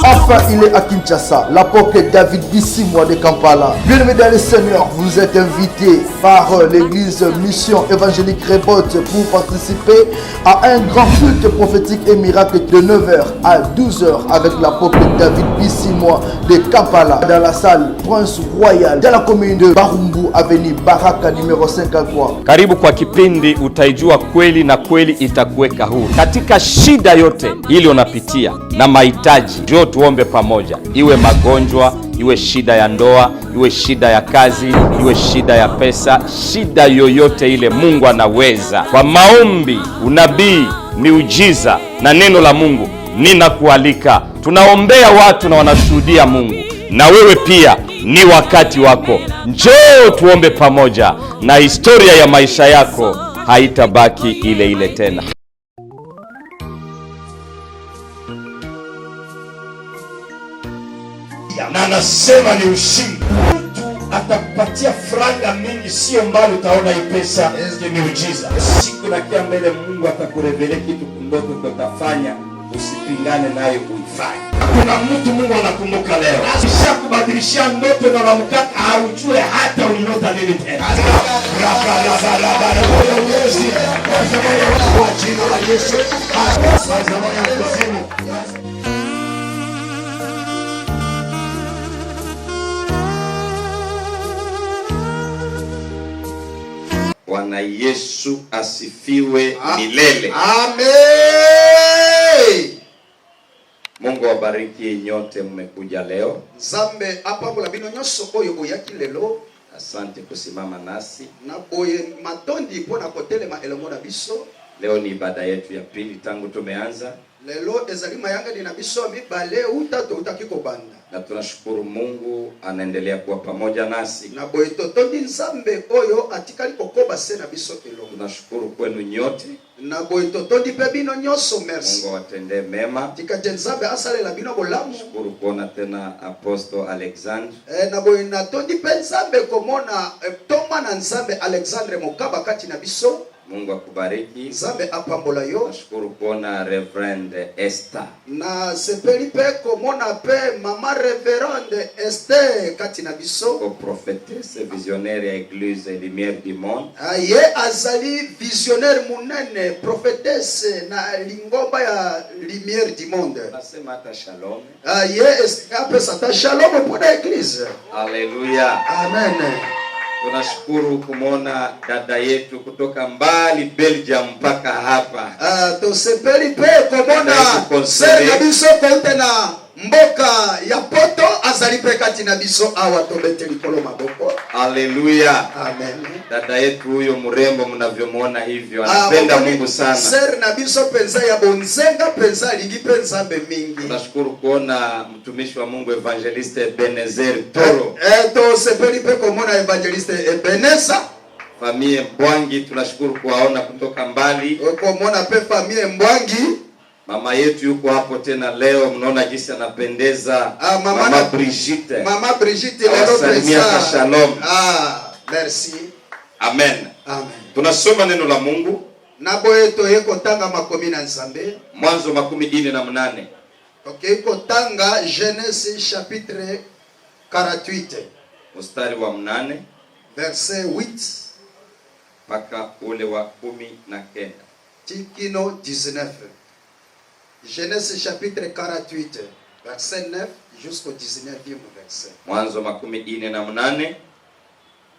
Enfin, il est à Kinshasa, l'apôtre David Bissimwa de Kampala. Bien aimé dans le Seigneur, vous êtes invité par l'église Mission Évangélique Révolte pour participer à un grand culte prophétique et miracle de 9h à 12h avec l'apôtre David Bissimwa de Kampala dans la salle Prince Royal dans la commune de Barumbu, avenue Baraka numéro 5 à Kwa. Karibu kwa kipindi utaijua kweli na kweli itakuweka huru katika shida yote ili unapitia na mahitaji. Njoo tuombe pamoja, iwe magonjwa, iwe shida ya ndoa, iwe shida ya kazi, iwe shida ya pesa, shida yoyote ile Mungu anaweza. Kwa maombi, unabii, miujiza na neno la Mungu, ninakualika. Tunaombea watu na wanashuhudia Mungu. Na wewe pia ni wakati wako. Njoo tuombe pamoja na historia ya maisha yako haitabaki ile ile tena. Na anasema ni ushindi. Mtu atakupatia franga mingi, sio mbali utaona hii pesa ni miujiza. Siku nakia mbele Mungu atakurevele kitu kundoto utafanya, usipingane naye uifanye. Kuna mtu Mungu anakumbuka leo. Kisha kubadilishia ndoto na unamkata haujue hata ulinota nini tena. Kwa jina la Yesu. Bwana Yesu asifiwe milele. Amen. Mungu wabariki nyote mmekuja leo. Zambe apambola bino nyoso oyo boyaki lelo. Asante kusimama nasi. Na boye matondi pona kotelema elongo na biso. Leo ni ibada yetu ya pili tangu tumeanza. Lelo ezali mayanga ni na biso mibale utato utaki kobanda. Na tunashukuru Mungu anaendelea kuwa pamoja nasi. Na boye totondi nzambe oyo atikali kokoba se na biso elongo. Tunashukuru kwenu nyote. Na boye totondi pe bino nyoso merci. Mungu watendee mema. Tikaje nzambe asale la bino bolamu. Shukuru kuona tena Apostle Alexandre. Na boye natondi pe nzambe komona toma na nzambe Alexandre Mokaba kati na biso. Mungu akubariki. Nzambe apambola yo. Nashukuru kuona Reverend Esther. Na sepeli pe komona pe mama Reverend Esther kati na biso. Ko prophétesse visionnaire ya Église Lumière du Monde. Ye azali visionnaire munene prophétesse na lingomba ya Lumière du Monde. Nasema hata shalom. Ye apesa ta shalom pour l'église. Haleluya. Amen. Tunashukuru kumona dada yetu kutoka mbali Belgium mpaka hapa. To sepeli pe komona se na biso kote na mboka ya poto azali pe kati na biso awa to beteli kolo maboko. Haleluya. Amen. Dada yetu huyo mrembo mnavyomuona hivyo anapenda Mungu sana. Ser na biso penza ya bonzenga penza lingi penza be mingi. Tunashukuru kuona mtumishi wa Mungu Evangeliste Ebenezer Toro. To sepeli pe komona Evangeliste Ebeneza. Famille Mbwangi tunashukuru kuwaona kutoka mbali. Komona pe famille Mbwangi. Mama yetu yuko hapo tena leo, mnaona jinsi anapendeza. Mama Brigitte. Mama Brigitte leo pesa. Shalom. Merci. Amen. Amen. Tunasoma neno la Mungu. Nabo yeto yeko tanga makomi na nzambe. Mwanzo 18. Okay, kotanga Genèse chapitre 48. Mstari wa 8. Verset 8. Paka ule wa 19. Tikino 19. Genèse chapitre 48, verset 9 jusqu'au 19e verset. Mwanzo 18.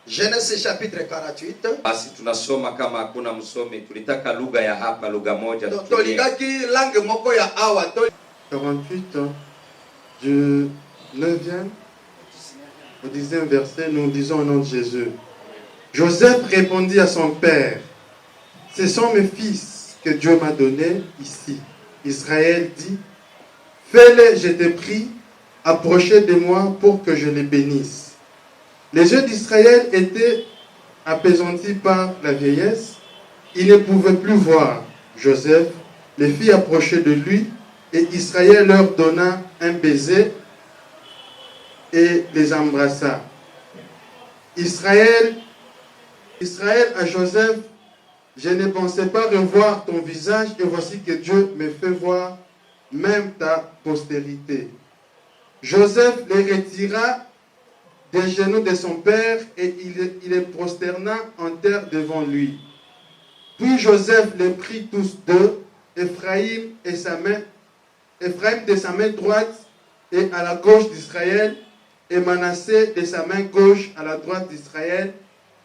Genèse chapitre 48. Basi tunasoma kama hakuna msomi, tulitaka lugha ya hapa, lugha moja. Tolingaki langue moko ya awa. 48 du 9e au 10e verset, nous disons au nom de Jésus. Joseph répondit à son père: ce sont mes fils que Dieu m'a donnés ici. Israël dit: fais-les, je te prie, approchez de moi pour que je les bénisse. Les yeux d'Israël étaient apaisantis par la vieillesse. Il ne pouvait plus voir. Joseph les fit approcher de lui, et Israël leur donna un baiser et les embrassa. Israël à Joseph: Je ne pensais pas revoir ton visage et voici que Dieu me fait voir même ta postérité. Joseph les retira des genoux de son père et il les prosterna en terre devant lui. Puis Joseph les prit tous deux, Ephraïm de sa main droite et à la gauche d'Israël, et Manassé de sa main gauche à la droite d'Israël,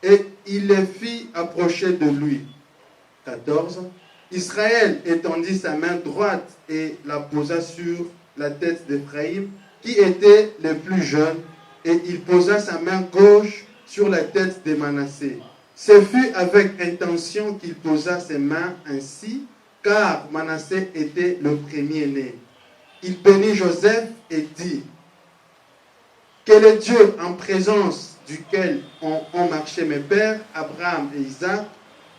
et il les fit approcher de lui. 14. Israël étendit sa main droite et la posa sur la tête d'Ephraïm, qui était le plus jeune, et il posa sa main gauche sur la tête de Manassé. Ce fut avec intention qu'il posa ses mains ainsi, car Manassé était le premier-né. Il bénit Joseph et dit, que le Dieu en présence duquel ont marché mes pères, Abraham et Isaac,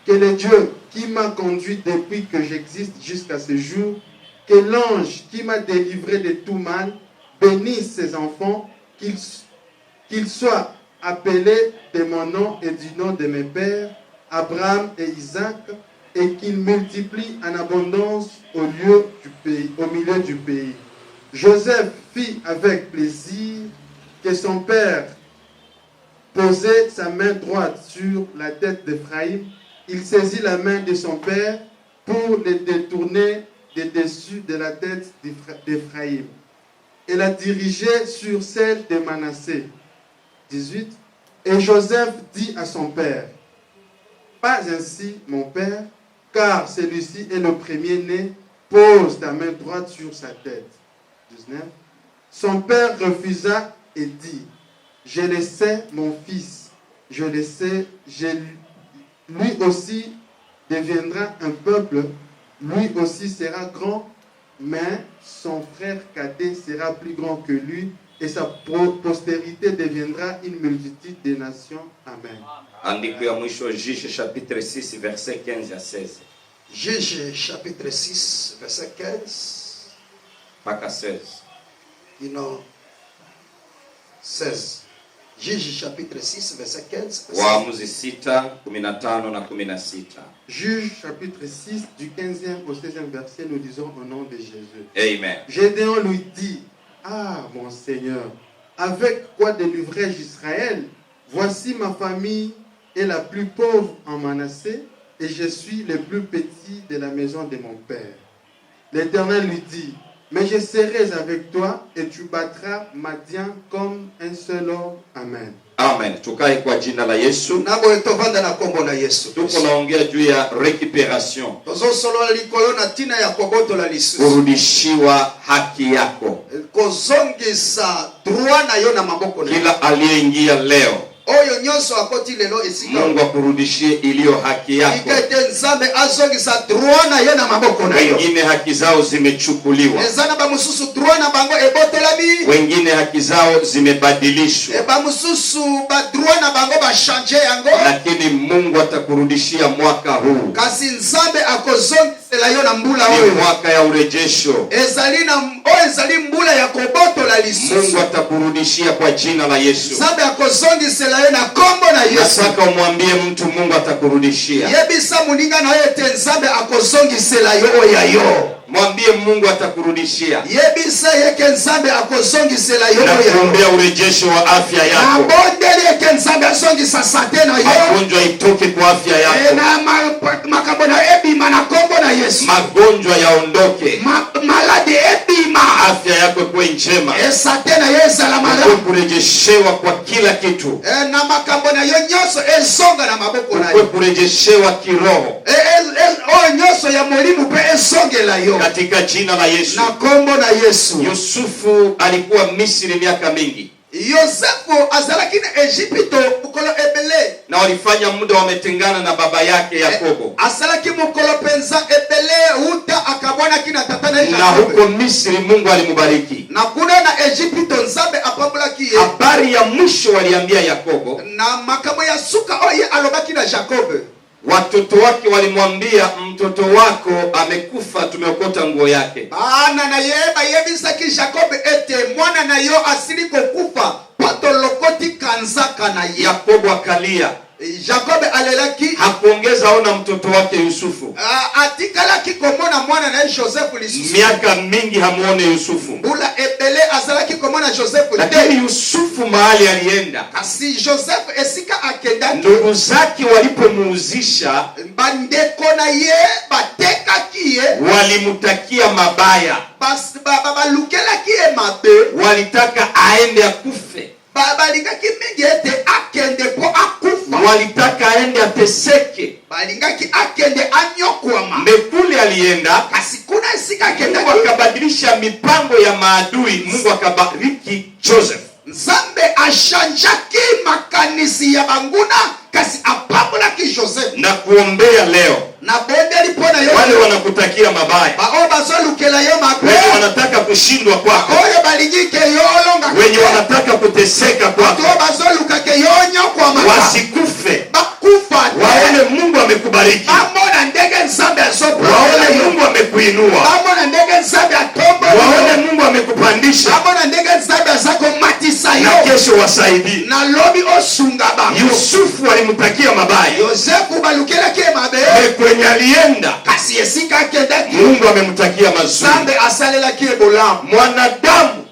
que le Dieu qui m'a conduit depuis que j'existe jusqu'à ce jour, que l'ange qui m'a délivré de tout mal, bénisse ses enfants, qu'ils soient appelés de mon nom et du nom de mes pères, Abraham et Isaac, et qu'ils multiplient en abondance au milieu du pays. Joseph fit avec plaisir que son père posait sa main droite sur la tête d'Ephraïm. Il saisit la main de son père pour le détourner de dessus de la tête d'Ephraïm et la diriger sur celle de Manassé. 18. Et Joseph dit à son père, pas ainsi mon père, car celui-ci est le premier-né, pose ta main droite sur sa tête. 19. Son père refusa et dit, je le sais mon fils, je le sais, lui aussi deviendra un peuple, lui aussi sera grand, mais son frère cadet sera plus grand que lui, et sa postérité deviendra une multitude de nations. Amen. Andiko ya mwisho Juge chapitre 6 verset 15 à 16. Juge chapitre 6 verset 15 mpaka 16. ino 16. Juge chapitre 6 verset 15. Waamuzi 6, 15 na 16. Juge chapitre 6 du 15e au 16e verset, nous disons au nom de Jésus. Amen. Gédéon lui dit, ah mon Seigneur, avec quoi délivrai-je Israël? Voici ma famille est la plus pauvre en Manassé et je suis le plus petit de la maison de mon père. L'Éternel lui dit, mais je serai avec toi et tu battras Madian comme un seul homme. Amen. Amen. Tukae kwa jina la Yesu. Nabo etovanda na kombo na Yesu. Tuko naongea juu ya recuperation. Tozo solo likolo na tina ya koboto la lisusu. Kurudishiwa haki yako. Kozongesa droit na yo na maboko na. Kila aliyeingia leo, Oyo nyonso akoti lelo esika. Mungu akurudishie iliyo haki yako. Ikete nzambe azongisa droit na yo na maboko na yo. Wengine haki zao zimechukuliwa. Ezana ba mususu droit na bango ebotolami. Wengine haki zao zimebadilishwa. Ba mususu ba droit na bango ba changer yango. Lakini Mungu atakurudishia mwaka huu. Kasi nzambe akozongisela yo na mbula Ni oyo. mwaka ya urejesho. Ezali mbula ya kobotola lisusu. Mungu atakurudishia kwa jina la Yesu. Nzambe akozongisela yo na kombo na Yesu. Nataka umwambie mtu Mungu atakurudishia. Yebisa muninga na yo te nzambe akozongisela yo oyayo. Mwambie Mungu atakurudishia. Yebisa yeke nzambe akozongisela yo oyayo. Nakuombea urejesho wa afya yako. Abondeli yeke nzambe azongisa sante na yo. Magonjwa itoke kwa afya yako. Na makambo na ebima na kombo na Yesu. Magonjwa yaondoke. Maladi ebima. Afya yako ikuwe njema. Esate na Yesu la mala. Kurejeshewa kwa kila kitu. Na makambo na yo nyonso ezonga na maboko na yo. Kurejeshewa kiroho. O nyonso ya molimu pe ezongela yo. Katika jina la Yesu. Na kombo na Yesu. Yusufu alikuwa Misri miaka mingi. Yosefu azalaki na Egypto mukolo ebele. Na walifanya muda wametengana na baba yake Yakobo. Azalaki mukolo penza ebele uta akabwana kina tata na Jacob. Na huko Misri Mungu alimubariki. Na kuna na Egypto nzambe apambulaki ye. Habari ya mwisho waliambia Yakobo. Na makamo ya suka oye alobaki na Jacob. Watoto wake walimwambia, mtoto wako amekufa, tumeokota nguo yake. Bana na yeba yebisa ki Jacob ete mwana na yo asili kokufa pato lokoti kanzaka na ye. Yakobo akalia. Jacob alelaki hakuongeza ona mtoto wake Yusufu. atikalaki komona mwana na Joseph lisusu. Miaka mingi hamuone Yusufu. Mbula ebele azalaki komona Joseph. Lakini Yusufu mahali alienda, kasi Joseph esika akenda, ndugu zake walipomuuzisha, bandeko na ye batekaki ye, walimutakia mabaya. Balukelaki ye mabe, walitaka aende akufe. Balingaki mingi ete akende po akufa. Walitaka aende ateseke. Balingaki akende anyokwama. Mekule alienda, kasi kuna esika akenda, Mungu akabadilisha mipango ya maadui. Mungu akabariki Joseph. Nzambe ashanjaki makanisi ya banguna, kasi apamulaki Joseph. Na kuombea leo na bonde lipona yo, wale wanakutakia mabaya, wenye wanataka kushindwa kwako, wenye wanataka kuteseka kwako, wasikufe, waone Mungu amekubariki, waone Mungu amekuinua, waone Mungu amekupandisha, na kesho wasaidie. Yusufu alimtakia mabaya, kwenye alienda Mungu amemtakia mazuri. Mwanadamu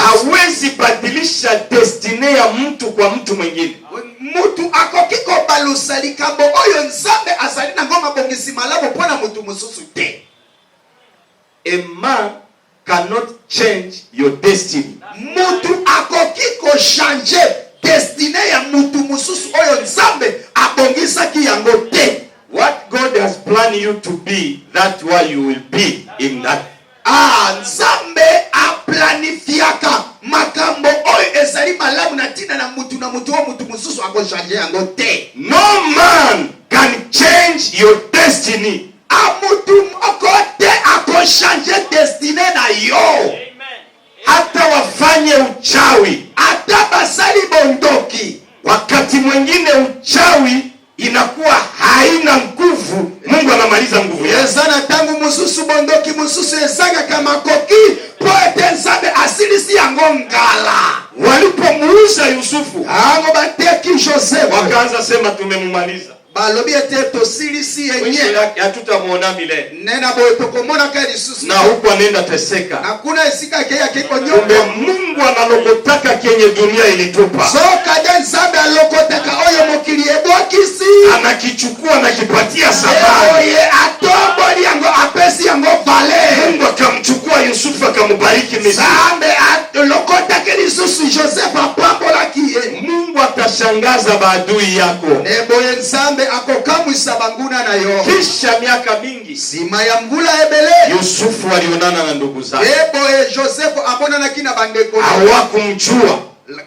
hawezi badilisha destiny ya mtu kwa mtu mwingine. Mutu akokiko balusali kambo oyo Nzambe azali na ngoma bongisi malamu pona mutu mususu te. A man cannot change your destiny. Mutu akokiko changer destiny ya mutu mususu oyo Nzambe abongisa ki yango te. What God has planned you to be, that's why you will be in that. Nzambe aplanifiaka makambo oyo ezali malamu na tina na mutu wa mutu mususu ako changer yango te. No man can change your destiny. Amutu moko te ako changer destiny na yo. Hata wafanye uchawi, hata basali bondoki, wakati mwingine uchawi inakuwa haina nguvu, Mungu anamaliza nguvu yake. Ezana tangu mususu bondoki mususu ezanga kama koki poete Nzambe asilisi yango ngala. Walipomuuza Yusufu, ango bateki Joseph, wakaanza sema tumemumaliza. Balobi ete tosilisi yenye hatutamuona milele. Nena boye tokomona ka Yusufu. Na huko anaenda teseka. Na kuna esika ke yake konyo. Mungu analokotaka kenye dunia ilitupa. So kade Nzambe alokotaka oyo mokili ebokisi. Anakichukua na kipatia sababu. Oye atombo yango apesi yango vale. Mungu akamchukua Yusufu akamubariki Misri. Nzambe alokotaka Yusufu Joseph apambola kiye. Mungu atashangaza maadui yako. Neboye Nzambe akokamwisa banguna na yo. Kisha miaka mingi sima ya mvula ebele, Yusufu alionana na ndugu zake. Eboye Joseph amonana kina bandeko. Hawakumjua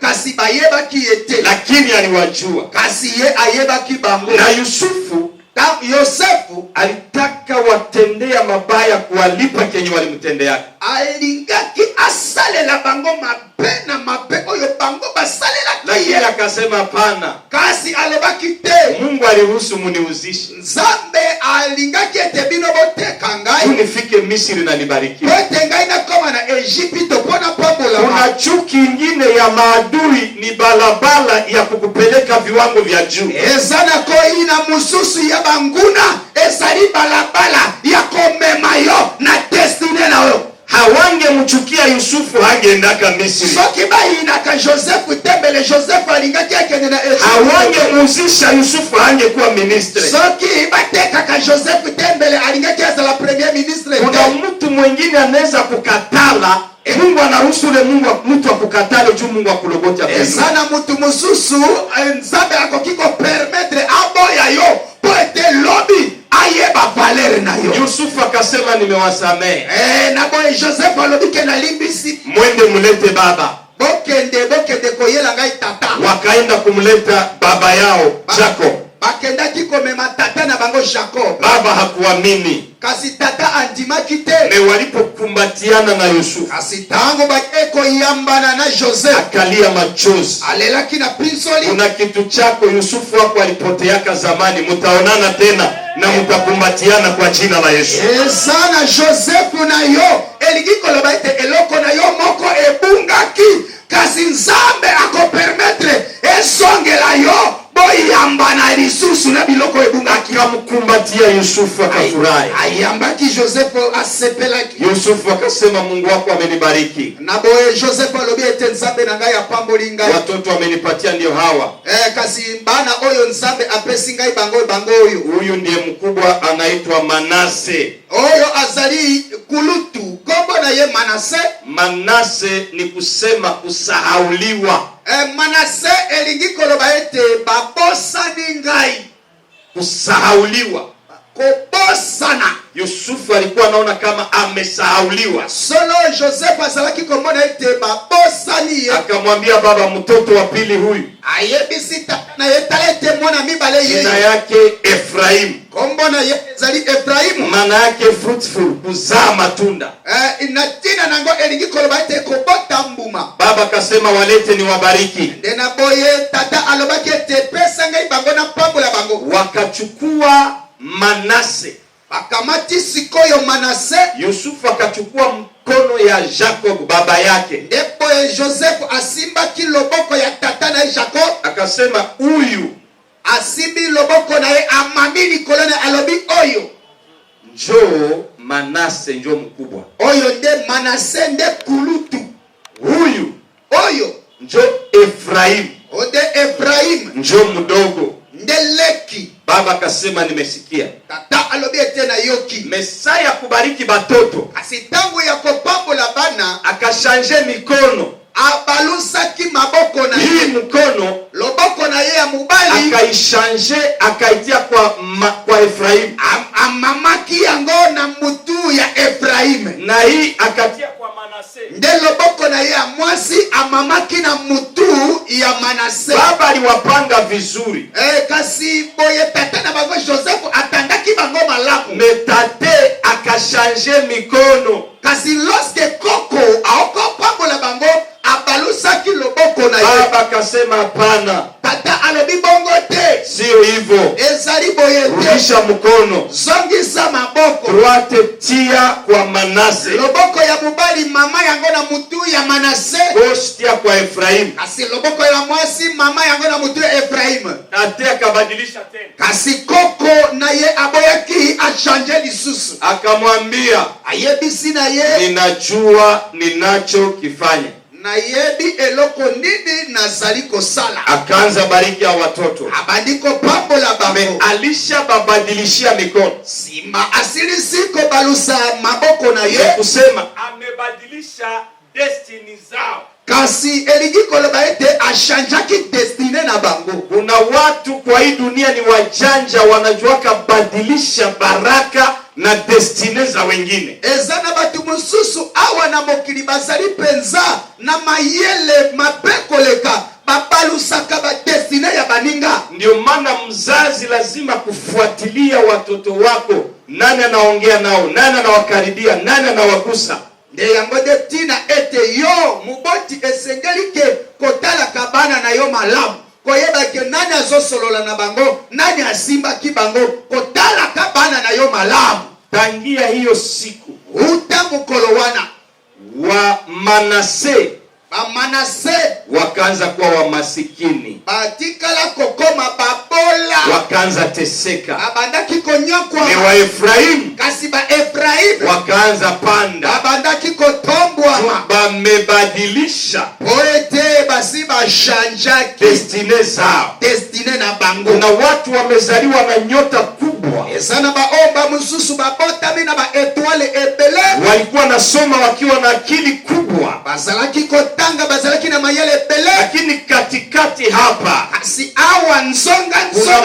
kasi bayeba kiete, lakini aliwajua. Kasi ye ayeba kibango. Na Yusufu Yosefu alitaka watendea mabaya kuwalipa kenye walimtendea. Alingaki asalela bango mapena mape oyo bango basalela kiye. Lakini akasema hapana. Kasi alobaki te. Mungu aliruhusu muniuzishe. Nzambe alingaki etebino boteka ngai. Nifike Misri na nibariki. Bote ngai na koma na Egypto pona pambola. Kuna chuki ingine ya maadui ni balabala ya kukupeleka viwango vya juu. Ezana ko ina mususu ya banguna ezali balabala ya komema yo na destiny na yo. Hawangemchukia Yusufu hangeendaka Misri. Soki bayinaka Joseph tembele Joseph alingaki akende na Egypto. Hawangemuzisha Yusufu hangekuwa ministre. Soki batekaka Joseph tembele alingaki azala premier ministre. Kuna mtu mwingine anaweza kukatala, Mungu anaruhusu ule mtu akukatale juu Mungu akulogota. Sana mtu mususu Nzambe akokiko permettre aboya yo poete lobby ayeba valere na yo. Yusufu akasema nimewasamehe. Na boy Joseph alobike na limbisi. Mwende mulete baba. Bokende koyela ngai tata. Wakaenda kumleta baba yao Jacob. Bakenda kikomema tata na bango Jacob. Baba hakuamini. Kasi tata andimaki te. Ne walipokumbatiana na Yusufu, kasi tango bakeko yambana na Joseph, akalia machozi. Alelaki na pinsoli. Kuna kitu chako Yusufu wako alipoteaka zamani, mtaonana tena na mtakumbatiana kwa jina la Yesu. Sana Joseph na yo eligiko lobaite eloko na yo moko ebungaki kasi Nzambe ako permettre esongela yo boyamba na lisusu na biloko ebungaki. Akamkumbatia Yusufu akafurahi. Ayambaki Joseph asepelaki. Yusufu akasema Mungu wako amenibariki. Na boye Joseph alobi ete nzambe na ngai apamboli ngai. Watoto amenipatia ndio hawa. Kasi bana oyo nzambe apesi ngai bango oyo. Huyu ndiye mkubwa anaitwa Manase. Oyo azali kulutu. Kombo na ye Manase. Manase ni kusema kusahauliwa. Manase elingi koloba ete babosani ngai. Kusahauliwa. Kobosana. Yusufu alikuwa anaona kama amesahauliwa. Solo Joseph azalaki komona ete babosani ye. Akamwambia baba, mtoto wa pili huyu ayebisita na yetalete mwana mibale ye. Jina yake Efraim. Kombo na ye zali Efraim. Maana yake fruitful, kuzaa matunda. Inatina nango elingi koloba ete kobota mbuma. Baba akasema walete ni wabariki. Ndena boye tata alobaki ete pesa ngai bango na pambola bango. Wakachukua Manase. Akamati sikoyo Manase. Yusufu akachukua mkono ya Jacob baba yake. Ndipo Joseph asimba kiloboko ya tata na Jacob. Akasema huyu asimbi loboko na ye amamini kolona alobi oyo. Njoo Manase, njoo mkubwa. Oyo nde Manase nde kulutu. Huyu oyo njoo Efraim. Ode Efraim Njoo mdogo. nde leki. Baba akasema nimesikia. Tata alobi tena yoki. Mesaya kubariki batoto. Asitangu ya kopambola bana Akashanje mikono. Abalusaki maboko na hii mkono loboko na ye ya mubali. Akaishanje akaitia kwa Efraim. Amamaki yango na mutu ya Efraim. Na hii akatia kwa Manase. Nde loboko na ye ya mwasi amamaki na mutu ya Manase. Baba aliwapanga vizuri. Kasi boye tata na bango Joseph atandaki bango malamu. Metate akashanje mikono. Kasi loske koko aoko pambola bango abalusaki loboko na ye. Baba akasema hapana. Tata alobi bongo te. Sio hivyo. Ezali boye te. Rudisha mkono. Zongisa maboko. Droite tia kwa Manase. Loboko ya mubali mama yango na mutu ya Manase. Gauche tia kwa Efraim. Kasi loboko ya mwasi mama yango na mutu ya Efraim. Tate akabadilisha tena. Kasi koko na ye aboyaki achanje lisusu. Akamwambia ayebisi na ye. Ninajua ninachokifanya. Na yebi eloko nini nazali kosala. Akaanza bariki ya watoto. Abandiko pambola bango. Alisha babadilishia mikono. Sima asili siko balusa maboko na ye. Kusema amebadilisha destiny zao. Kasi eligi koloba ete ashanjaki destine na bango. Kuna watu kwa hii dunia ni wajanja, wanajua kabadilisha baraka na destine za wengine. Ezana batu mususu awa na mokili bazali penza na mayele mapekoleka babalusaka ba destine ya baninga. Ndio maana mzazi lazima kufuatilia watoto wako. Nani anaongea nao? Nani anawakaribia? Nani anawagusa? Nde yango de tina ete yo muboti esengeli ke kotala kabana na yo malamu. Koyeba ke nani azosolola na bango, nani asimba ki bango, kotala kabana na yo malamu. Tangia hiyo siku uta mukolo wana wa Manase Manase wakaanza kuwa wamasikini. Batikala kokoma babola. Wakaanza teseka. Abandaki konyokwa. Ni wa Efraim. Kasi ba Efraim. Wakaanza panda. Abandaki kotombwa. Bamebadilisha. Poete basi bashanjaki. Destine zao. Destine na bango. Kuna watu wamezaliwa na nyota kubwa. Esana baomba mususu babota mina ba etoile ebele. Walikuwa nasoma wakiwa na akili kubwa. Bazalaki kotanga bazalaki na mayele ebele. Lakini katikati hapa. Asi awa nzonga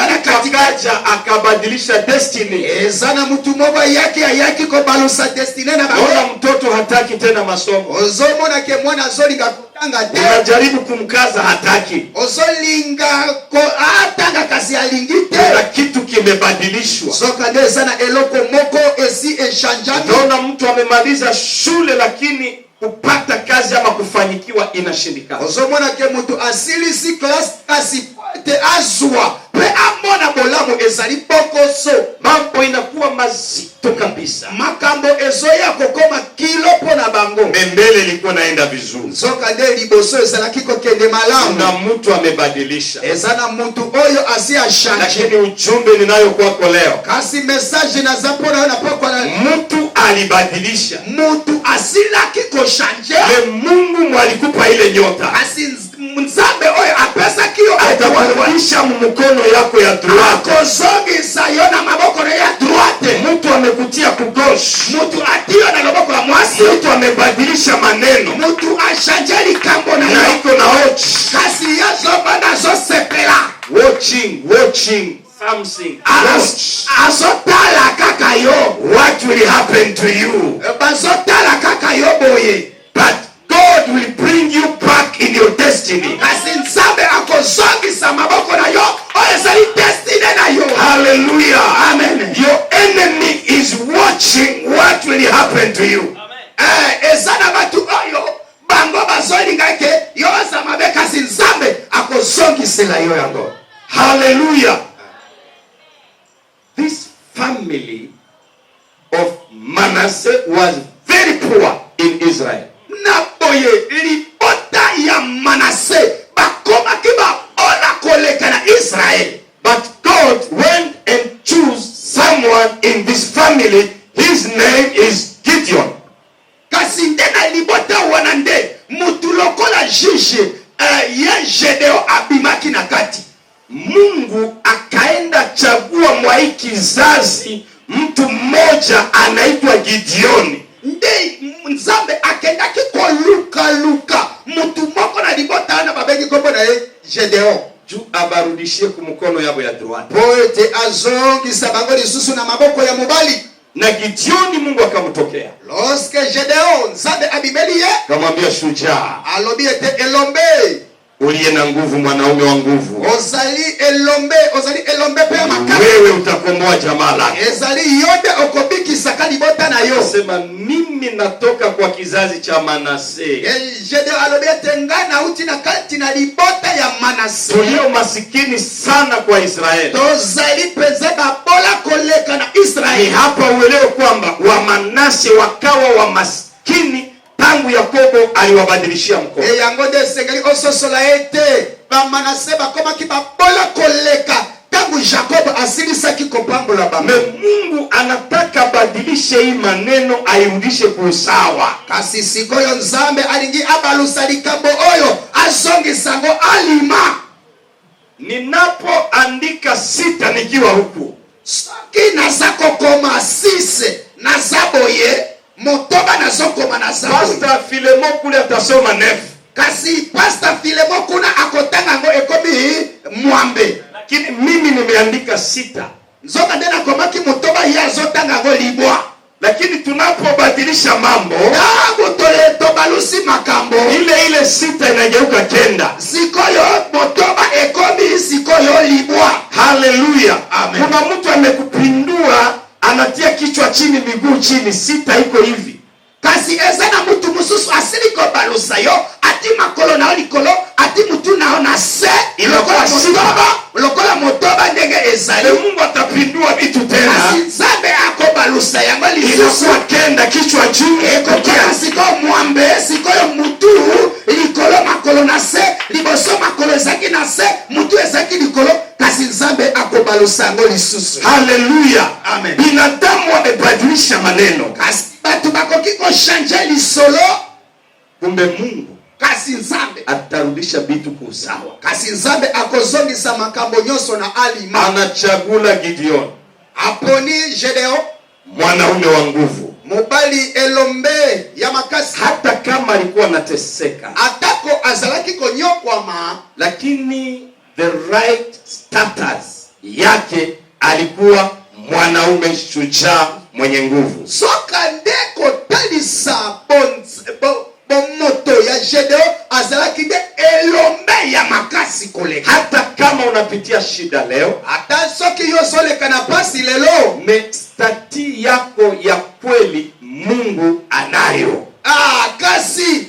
na katikati. Akabadilisha destiny. Esana mtu moba yake ko balusa destine na bango. Ona mtoto hataki tena masomo. Ozomo na ke mwana zolinga kutanga te. Unajaribu kumkaza hataki. Ozolinga ko atanga kasi alingite. Na kitu kimebadilishwa. Soka deza na eloko moko esi echanjani. Naona mtu amemaliza shule lakini kupata kazi ama kufanyikiwa inashindikana. Ozomo na ke mtu asili si class kasi ete azwa pe amona bolamu ezali bokoso, mambo inakuwa mazito kabisa. makambo ezoya kokoma kilo pona bango. Mbele ilikuwa naenda vizuri, soka nde liboso ezalaki kokende malamu, na mtu amebadilisha. ezana mtu oyo asi ashanje. Lakini ujumbe ninayo kwako leo, kasi message na zapona na poko na mtu alibadilisha, mtu asilaki koshanje. le Mungu mwalikupa ile nyota, kasi Nzambe oyo apesa kiyo atakurudisha mkono yako ya droite, akozongisa yo na maboko ya droite. mtu amekutia kugosh, mtu atiyo na loboko la mwasi, mtu amebadilisha maneno, mtu ashanje likambo na na yo iko na watch, kasi yazobanda zosepela watching something. azotala kaka yo What will happen to you? bazotala kaka yo boye, But God will bring you back in your destiny. kasi Nzambe akozongisa maboko na yo oyo ezali destiny na yo. Hallelujah. Amen. Your enemy is watching what will happen to you. Eza na batu oyo bango bazolinga ke yo azamabe, kasi Nzambe akozongisela yo yango. Hallelujah. This family of Manasseh was very poor in Israel. Na boye libota ya Manase bakoma kiba ola koleka na Israel. But God went and chose someone in this family. His name is Gideon. Kasi ndena libota wanande mutu lokola jishe ye Gedeo abimaki na kati. Mungu akaenda chagua mwa hii kizazi mtu mmoja anaitwa Gideoni. Nde Nzambe akendaki koluka mutu moko na libota na babeki kombo na ye Gedeo, Juu abarudishie kumkono yabo ya droite. poete azongisa bango lisusu na maboko ya mobali. Na Gideoni Mungu akamtokea. Lorsque Gedeo Nzambe abimeli ye, Kamwambia shujaa, alobi ete elombe, uliye na nguvu, mwanaume wa nguvu, ozali elombe pe makasi, wewe utakomboa jamaa lako. ezali yonde okobikisaka libota na yo. Sema mimi natoka kwa kizazi cha Manase. Gedeo alobi ete ngai nauti na kati na libota ya Manase. Tulio masikini sana kwa Israeli. Tozali penza babola koleka na Ni Israeli. hapa uelewe kwamba Wamanase wakawa wa maskini tangu Yakobo aliwabadilishia mkono. E yango nde esengeli ososola ete bamanase bakomaki babola koleka tangu Jacob asilisaki kopambola Me bango. Mungu anataka badilishe hii maneno airudishe kwa usawa. Kasi sikoyo Nzambe alingi abalusa likambo oyo azongisango alima. Ninapoandika 6 nikiwa huku, Soki naza kokoma 6 naza boye, motoba nazokoma naza boye. Pastor Filemo kule atasoma 9. Kasi Pastor Filemo kuna akotanga ngo ekomi mwambe. Lakini mimi nimeandika 6. Nzoka ndena komaki motoba ye azotanga ngo libwa. Lakini tunapobadilisha mambo, Tangu tole tobalusi makambo, ile 6 inageuka 9. sikoyo motoba ekomi sikoyo libwa. Haleluya. Amen. Kuna mtu amekupindua, anatia kichwa chini miguu chini, 6 iko hivi. Kasi ezana mutu mususu asiliko balusa yo ati makolo na likolo ati mutu na ona se lokola motoba ndenge ezali. Mungu atapindua vitu tena. Kasi Nzambe akobalusa yango lisusu Inakuwa 9 kichwa juu, ekokia siko mwambe sikoyo mutu likolo makolo na se liboso makolo ezaki na se mutu ezaki likolo. Kasi Nzambe akobalusa yango lisusu. Haleluya. Amen. Binadamu wamebadilisha maneno. Kasi batu bakoki koshanje lisolo, Kumbe Mungu kasi Nzambe atarudisha vitu kwa usawa. kasi Nzambe akozongisa makambo nyonso na alima. Anachagula Gideon, Aponi Gedeo mwanaume wa nguvu, mobali elombe ya makasi, hata kama alikuwa anateseka, atako azalaki konyokwama, lakini the right status yake alikuwa mwanaume shujaa mwenye nguvu. soka ndeko talisa moto ya Gedeo azalaki nde elombe ya makasi koleka. Hata kama unapitia shida leo, Ata soki yo soleka na pasi lelo, stati yako ya kweli Mungu anayo. kasi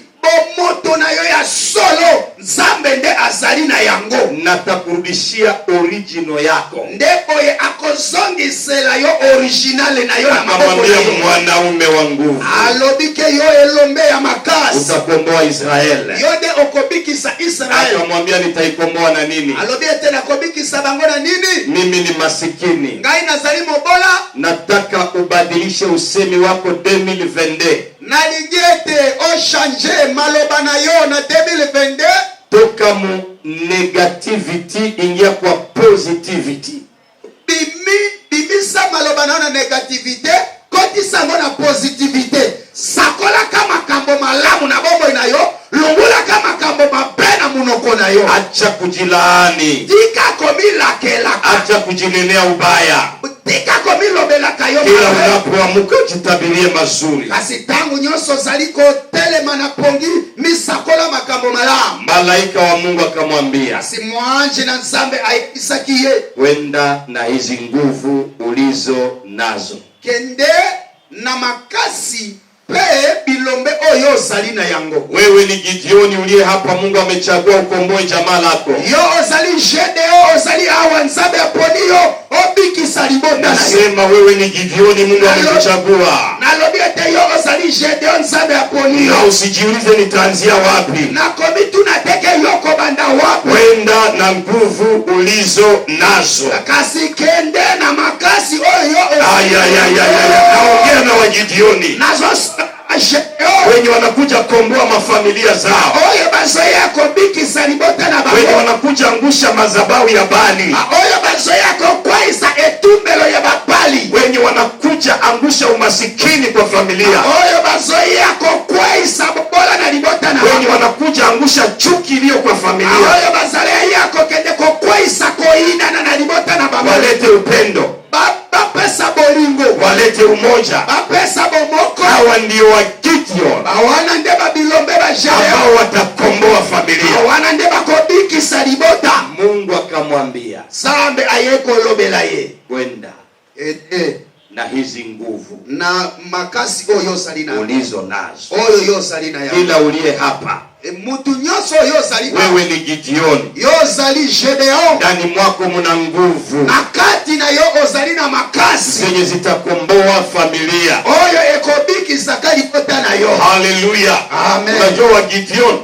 moto na yo ya solo Nzambe nde azali na yango. Natakurudishia original yako. Ndipo ye akozongisela yo original na yo na maboko. Akamwambia mwanaume wa nguvu. Alobike yo elombe ya makasi. Utakomboa Israeli. Yode okobikisa Israeli. Akamwambia nitaikomboa na nini? Alobie tena kobikisa bango na nini? Mimi ni masikini. Ngai nazali mobola. Nataka ubadilishe usemi wako 2022. Naligete o changer maloba na yo na 2022. Toka mu negativity ingia kwa positivity. Bimisa maloba na negativite kotisa ngo na positivite. Sakola kama kambo malamu na bombo inayo, lungula kama kambo mapena munoko na yo. Acha kujilaani. Tika komila kela. Acha kujinenea ubaya. Tika komilo bela kayo. Kila unapoamka jitabirie mazuri. Kasi tangu nyoso zaliko telema na pongi misakola makambo malamu. Malaika wa Mungu akamwambia, si mwanje na Nzambe aisakie, wenda na hizi nguvu ulizo nazo. Kende na makasi pe bilombe oyo salina yango. Wewe ni Gideoni uliye hapa, Mungu amechagua ukomboe jamaa lako. Yo ozali Gedeo ozali awa Nzambe aponiyo obiki salibota. Nasema wewe ni Gideoni, Mungu amekuchagua. Nalobiete yo ozali Gedeo Nzambe aponiyo. Na usijiulize nitaanzia wapi. Na komitu nateke yoko banda wapi. Wenda na nguvu ulizo nazo. Kasi kende na makasi oyo. Naongea na wa Gideoni. Nazo wenye wanakuja komboa mafamilia zao. Oyo bazoya kobiki salibota na babo. Wenye wanakuja angusha madhabahu ya Bali. Oyo bazoya kokwaisa etumbelo ya bapali. Wenye wanakuja angusha umasikini kwa familia. Oyo bazoya kokwaisa bobola na libota na babo. Wenye wanakuja angusha chuki iliyo kwa familia. Oyo bazalea yako kende kokwaisa koina na libota na babo. Walete upendo. Bapesa bolingo. Walete umoja. Bapesa bomoko. Hawa ndio wa Gideon. Hawana ndeba bilombe bajaya. Ambao watakomboa familia. Hawana ndeba kobiki salibota. Mungu akamwambia, Nzambe ayeko lobela ye. wenda na hizi nguvu na makasi oyo salina ulizo nazo. Oyo yo salina ya. Kila uliye hapa, mutu nyoso yo salina. wewe ni Gideoni. Yo zali Gedeon. Ndani mwako muna nguvu. Na kati na yo ozali na makasi zenye zitakomboa familia. Oyo ekobiki zakali kota na yo. Haleluya. Amen. Unajua wa Gideon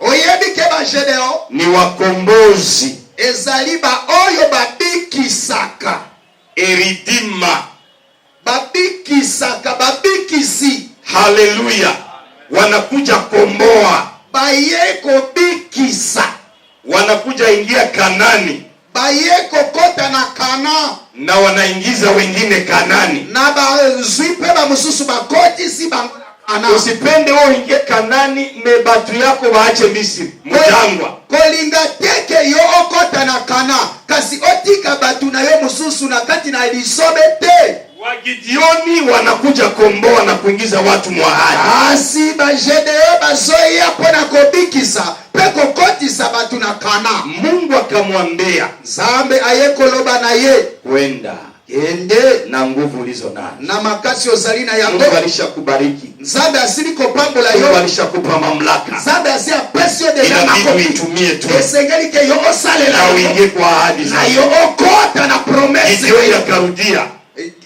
oyebike ba Gedeon ni wakombozi. Ezali ba oyo babiki saka. Eridima. Babiki saka, babiki si. Haleluya. Wanakuja komboa. Bayeko bikisa. Wanakuja ingia Kanani. Bayeko kota na Kana. Na wanaingiza wengine Kanani. Na bazwipe ba mususu bakoti si ba Kana. Usipende wao ingie Kanani, mebatu yako waache Misri. Mjangwa. Kolinga teke yo okota na Kana. Kasi otika batu na yo mususu na kati na lisobe te. Wagidioni wanakuja komboa na kuingiza watu mwahadi. Asi ba Gedeo bazoya pona kobikisa peko kotisa batu na Kana. Mungu akamwambia, Nzambe ayekoloba na ye, wenda kende na nguvu ulizo nazo. na makasi ozalina yango. Mungu alishakubariki. Nzambe asili kopambola yo. Mungu alishakupa mamlaka. Nzambe asili pesio de la Inabidi makopi. uitumie tu. Esengeli ke yo osale Na la uingie kwa ahadi na zako. yo okota na promesse. Gideoni akarudia.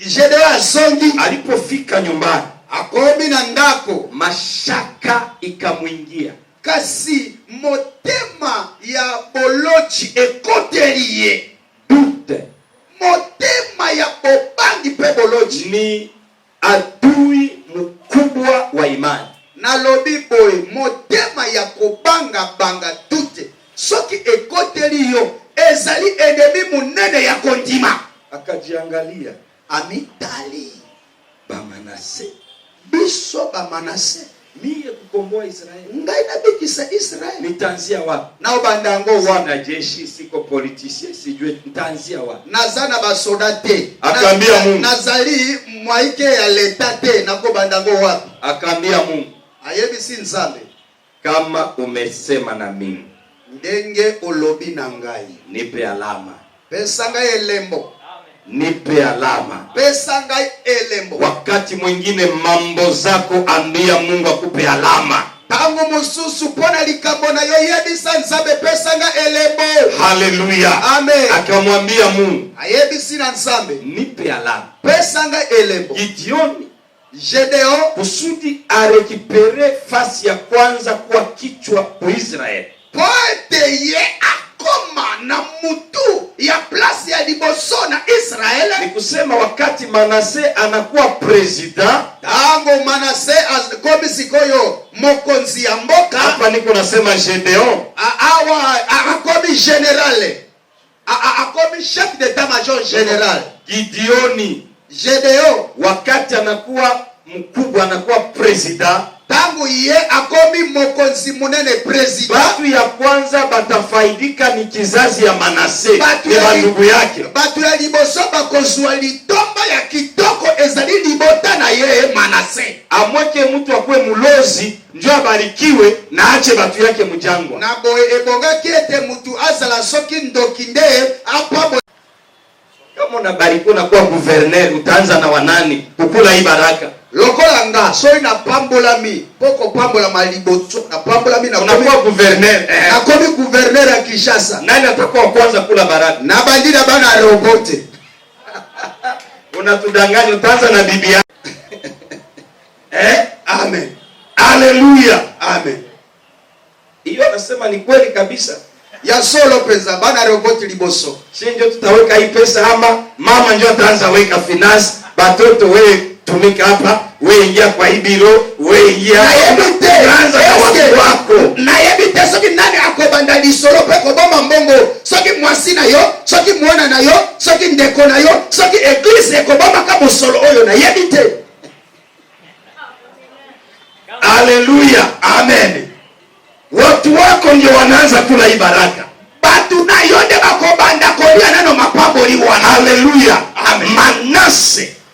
Gedeo asongi. Alipofika nyumbani, Akomi na ndako. mashaka ikamwingia. Kasi motema ya bolochi ekoteliye. Dute Motema ya bobangi pe bolochi. ni adui mkubwa wa imani. Na lobi boy motema ya kobanga banga dute. Soki ekoteli yo ezali enemi munene ya kondima. Akajiangalia, Amitali Bamanase, biso ba Manase. mie kukomboa Israeli. Ngai nabikisa Israeli. Nitaanzia wapi? Na obandango wa Wana jeshi, siko politicien, sijue nitaanzia wapi. nazana basoda te. Akaambia Mungu. Nazali mwaike ya leta te. Nako bandango wapi? Akaambia Mungu, Ayebisi Nzambe. kama umesema na mimi, Ndenge olobi na ngai. nipe alama. Pesa ngai elembo. Nipe alama. Pesa ngai elembo. Wakati mwingine mambo zako ambia Mungu akupe alama. tangu mususu pona likambo na yo yebisa nzambe pesanga elebo. Haleluya. Amen. Akamwambia Mungu, ayebisi na nzambe, nipe alama. pesanga elebo. Gideoni, Gedeon, kusudi arekipere fasi ya kwanza kuwa kichwa kwa Israeli. poete ye akoma na mutu ya plasi ya liboso na Israeli. Ni kusema wakati Manase anakuwa president, tango Manase akomi sikoyo mokonzi ya mboka. hapa niko nasema Gedeon, akomi generale, akomi chef d'état major general. Gideoni, Gedeon, wakati anakuwa mkubwa, anakuwa president, tangu ye akomi mokonzi munene president. batu ya kwanza batafaidika ni kizazi ya Manase, ni bandugu yake. batu ya liboso bakozwa litomba ya kitoko ezali libota na ye Manase. Amweke mtu akwe mulozi ndio abarikiwe na ache batu yake mjangwa. na boye ebongaki ete mutu azala soki ndoki nde apabo. Kama unabarikiwa na kuwa gouverneur, utaanza na wanani kukula hii baraka? lokola nga soki na pambolami poko pambola maliboso na pambolami na Unakuwa gouverneur, nakomi gouverneur ya Kinshasa. nani atakuwa kwanza kula baraka? na bandira bana robote. Unatudanganya, utaanza na bibi yako. Amen. Haleluya. Amen. Hiyo nasema ni kweli kabisa. ya solo pesa bana robote liboso. Sisi ndio tutaweka hii pesa ama mama ndio ataanza weka finance, batoto wewe tumika hapa, wewe ingia kwa hii biro, wewe ingia. Na yebite anza na watu wako. na yebite soki nani akobanda lisolo pe ko bomba mbongo, soki mwasi na yo, soki mwana na yo, soki ndeko na yo, soki eglise ko bomba ka bosolo oyo na yebite. Haleluya. Amen. Watu wako ndio wanaanza kula hii baraka. Batu na yonde bakobanda kolia nano mapambo li wana. Haleluya. Amen.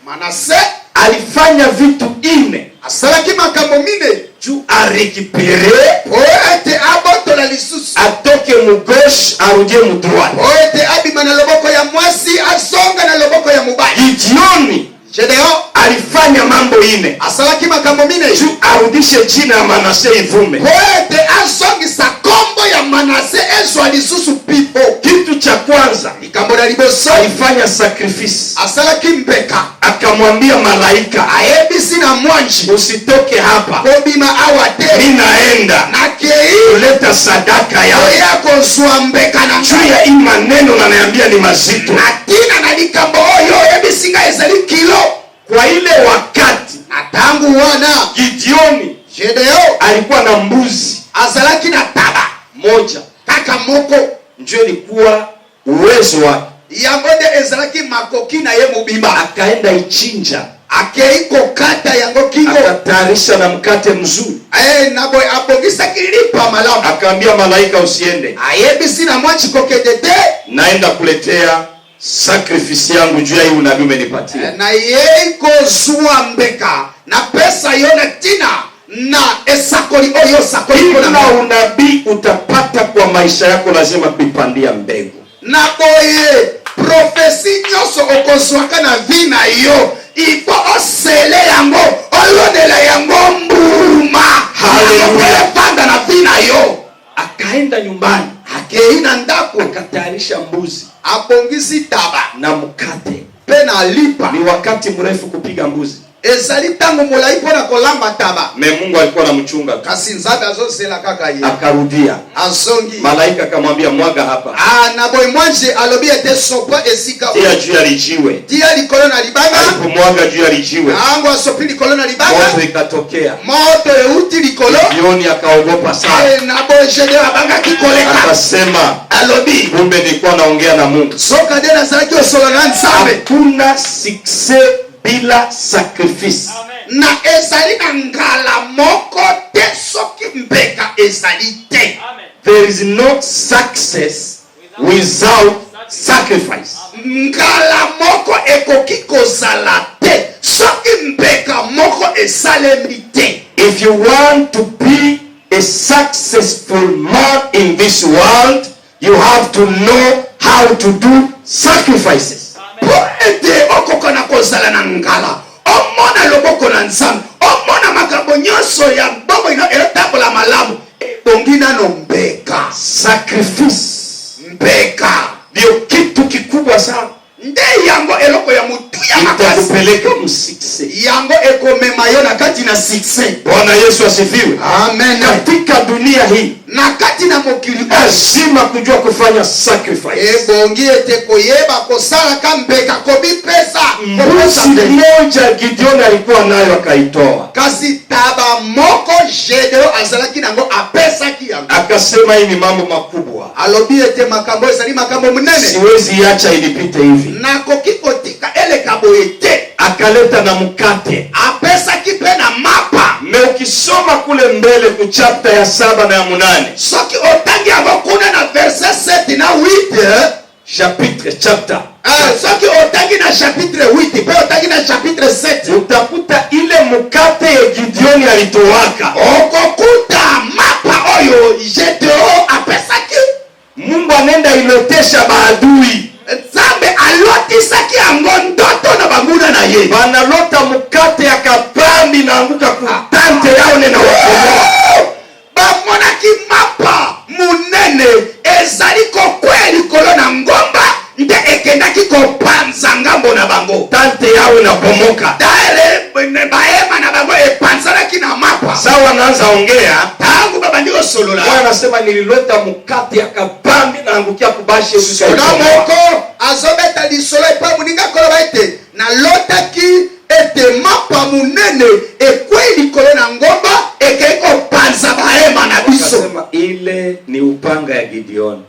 Manase alifanya vitu ine asalaki makambo mine juu arekipere, poete abotola lisusu, atoke mu gauche arudie mu droite. poete abima na loboko ya mwasi asonga na loboko ya mubali. Gideoni Gedeon alifanya mambo ine asalaki makambo mine juu arudishe jina ya Manase ivume. poete asongisa kombo ya Manase ezwa lisusu pipo. Kitu cha kwanza likambo na liboso alifanya sacrifice, asalaki mbeka, akamwambia malaika, ayebisi na mwanji, usitoke hapa, kobima awa te, ninaenda na kei kuleta sadaka yao. yako zwa mbeka na Juu ya hii maneno na naambia ni mazito, na tina na likambo oyo yebisinga ezali kilo. kwa ile wakati na tangu wana Gideoni Gedeon alikuwa na mbuzi azalaki na taba moja, kaka moko, ndio ilikuwa uwezo wake. yango nde ezalaki makoki na ye mobimba. Akaenda ichinja, akei kokata yango kingo, akatayarisha na mkate mzuri, na boy abongisaki lipa malamu. akaambia malaika, usiende, ayebisi na mwanchi kokende te, naenda kuletea sacrifice yangu juu ya hii unabii umenipatia. na ye kozwa mbeka na pesa yo na tina na esakoli oyo sakoli Kila unabii utapata kwa maisha yako lazima kuipandia mbegu. na boye profesi nyoso okozwaka na vi na yo ifo osele yango olonela yango mbuma. Haleluya. Panda na vi na yo. Akaenda nyumbani, akei na ndako, akatayarisha mbuzi abongisi taba na mkate. pe na lipa. Ni wakati mrefu kupiga mbuzi, ezali tango molai mpona kolamba taba, me Mungu alikuwa anamchunga. kasi nzambe azosela kaka ye. Akarudia, azongi malaika akamwambia, mwaga hapa, na boy mwanje alobi ete sopa esika tia juu ya lijiwe. tia likolo na libanga, Alipomwaga juu ya lijiwe, ango asopi likolo na libanga, moto ikatokea. moto euti likolo. Gideoni akaogopa sana, na boy Gedeon abanga kikoleka, akasema, alobi kumbe nilikuwa naongea na Mungu. soka de nazalaki osolo na nzambe. Hakuna success bila sacrifice. na ezali na ngala moko te soki mbeka ezali te. There is no success without sacrifice. ngala moko ekoki kozala te soki mbeka moko esalemi te. If you want to be a successful man in this world, you have to know how to do sacrifices. po ete okoko na kozala na ngala omona loboko na nzambe, omona makambo nyonso ya bongo etambola nano mbeka. Sacrifice. Mbeka. Ndio kitu kikubwa sana. Nde yango eloko ya mutu ya makasi. Itakupeleka msuccess. Yango ekomema yo na kati na success. Bwana Yesu asifiwe. Amen. Katika dunia hii na kati na mokili lazima kujua kufanya sacrifice. Ebongi ete koyeba kosala kambeka kobi pesa. Mbuzi moja Gideon alikuwa nayo akaitoa. Kasi taba moko Gedeo azalaki nango apesa ki yango. Akasema hii ni mambo makubwa. Alobi ete makambo ezali makambo munene. Siwezi acha ilipite hivi. Na kokikotika ele kabo ete. Akaleta na mkate. Apesa ki pe na mapa. Na ukisoma kule mbele ku chapter ya 7 na ya 8. Soki otangi abakuna na verset 7 na 8. Chapter. Soki otangi na chapitre 8 pe otangi na chapitre 7 utakuta ile mkate ya Gideon alitowaka. Okokuta mapa oyo Gedeo apesaki. Mungu anenda ilotesha maadui. Nzambe alotisaki yango ndoto na banguna na ye. Banalota mkate ya kapambi na anguka kutante yao nena wakomoa. Bamonaki mapa munene ezali kweli kolona ngomba nde ekendaki kopanza ngambo na bango. Tante yao inapomoka. Dale baema na bango epanzanaki na mapa. Sawa wanaanza ongea. Tangu baba ndio solola. Bwana anasema nilileta mkate ya kapambi na angukia kubashi Soda moko azobeta lisolo epa muninga koloba ete na lotaki ete mapa munene ekweli kolona ngomba ekeko panza baema na biso. Anasema ile ni upanga ya Gideon.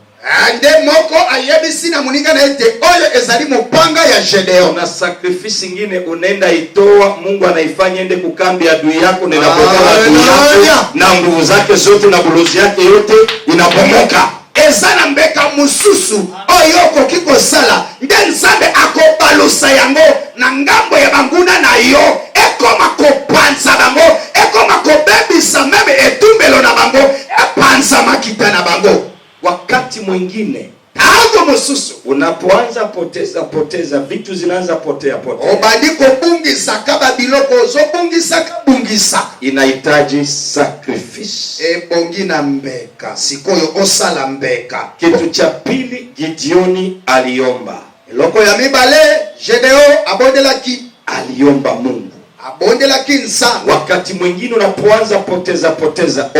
Ande moko ayebisi na muninga na ete oyo ezali mupanga ya Gedeo. Na sacrifice ingine unaenda itoa, Mungu anaifanya ende kukambi adui yako na inapomoka adui yako na nguvu zake zote na bulozi yake yote inapomoka. Ezana mbeka mususu oyo kokiko sala nde Nzambe akobalusa yango na ngambo ya banguna na yo ekoma kopanza bango ekoma kobebisa meme etumbelo na bango epanza makita na bango. Wakati mwingine tangu mususu unapoanza poteza vitu zinaanza potea. Obadi kobungisa kaba biloko zobungisa kabungisa inahitaji sacrifice. Ebongi na mbeka sikoyo osala mbeka. Kitu cha pili Gideoni aliomba. Eloko ya mibale Gedeo abondelaki. Aliomba Mungu. Abondelaki Nzambe. Wakati mwingine unapoanza poteza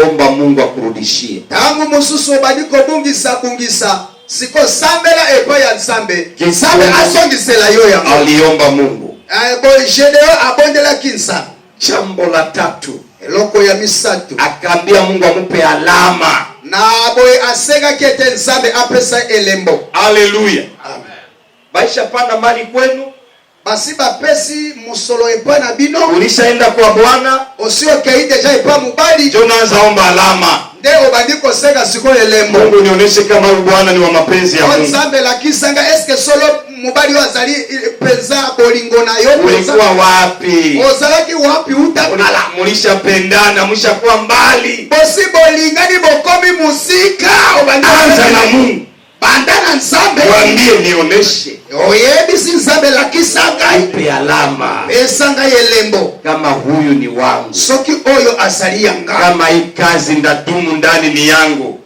omba Mungu akurudishie. Tangu mususu obadi kobungisa siko sambela epa ya Nzambe. Nzambe asongisela yo ya aliomba Mungu. Gedeo abondelaki Nzambe. Jambo la tatu eloko ya misatu akaambia Mungu amupe alama. Na boy asega kete Nzambe apesa elembo. Haleluya. Amen. Baisha panda mali kwenu. Basi bapesi musolo epa na bino. Ulishaenda kwa Bwana. Osio kei deja epa mubali. Jonaanza omba alama. Nde obandiko sega siko elembo. Mungu nionyeshe kama Bwana ni wa mapenzi ya Mungu. Nzambe la kisanga eske solo mubali wazali penza bolingo na yo. Ulikuwa wapi? Ozalaki wapi utakala? Mulishapendana, mlishakuwa mbali. Bosi bolingani bokomi musika. Anza na Mungu. Bandana Nzambe. Mwambie nionyeshe. Oyebisi Nzambe la kisanga ipe alama. Esanga yelembo. Kama huyu ni wangu. Soki oyo azali yanga. Kama hii kazi ndadumu ndani ni yangu.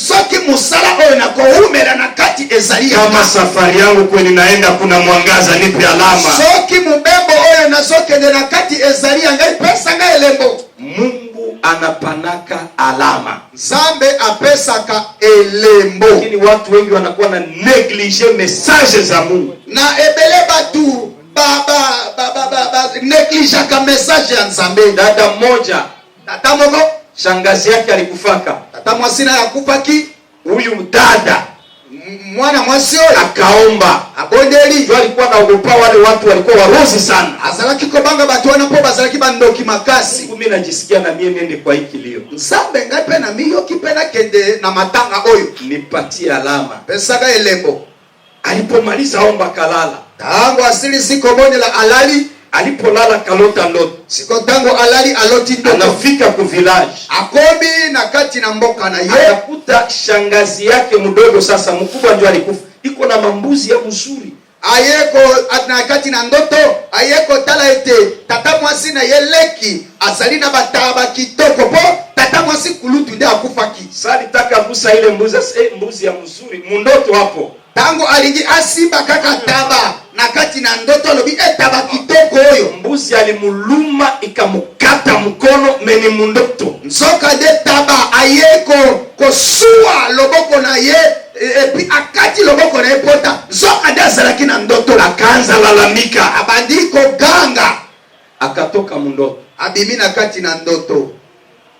Soki musala oyo na koumera na kati ezali yanga. Kama safari yangu kweni naenda kuna mwangaza nipe alama. Soki mubembo oyo na sokende na kati ezali yanga ipesanga yelembo. Mungu anapanaka alama. Nzambe apesaka elembo. Lakini watu wengi wanakuwa na neglige message za Mungu. Na ebele batu neglige ka message ya Nzambe. Dada mmoja, tata moko shangazi yake alikufaka. Tata mwasina yakupaki. Huyu mdada mwana mwasi oyo akaomba abondeli. Ndio alikuwa anaogopa wale watu walikuwa warozi sana. Azalaki kobanga batu wana po bazalaki bandoki makasi. Mimi najisikia na mimi niende kwa hiki leo. Nzambe ngape na miyo kipena kende na matanga oyo. Nipatie alama. Pesaga elembo. Alipomaliza omba kalala. Tango asili siko bonde la alali. Alipolala kalota ndoto. Siko tango alali aloti ndoto. Anafika ku village. Akobi na kati na mboka na ye. Akakuta shangazi yake mdogo sasa mkubwa ndio alikufa. Iko na mambuzi ya mzuri. Ayeko na kati na ndoto. Ayeko tala ete tata mwasi na yeleki. Azali na bataba kitoko po. Tata mwasi mwasi kulutu nde akufaki. Sasa alitaka busa ile mbuzi, mbuzi ya mzuri mundoto hapo. Tango alingi asimba kaka taba na kati na ndoto lobi taba kitoko oyo. Mbuzi alimuluma ikamukata mkono meni mundoto. Nzoka de taba ayeko kosua loboko na ye epi akati loboko na epota. Nzoka de azalaki na ndoto akaanza lalamika. Abandiko ganga akatoka mundoto. Abimi na kati na ndoto.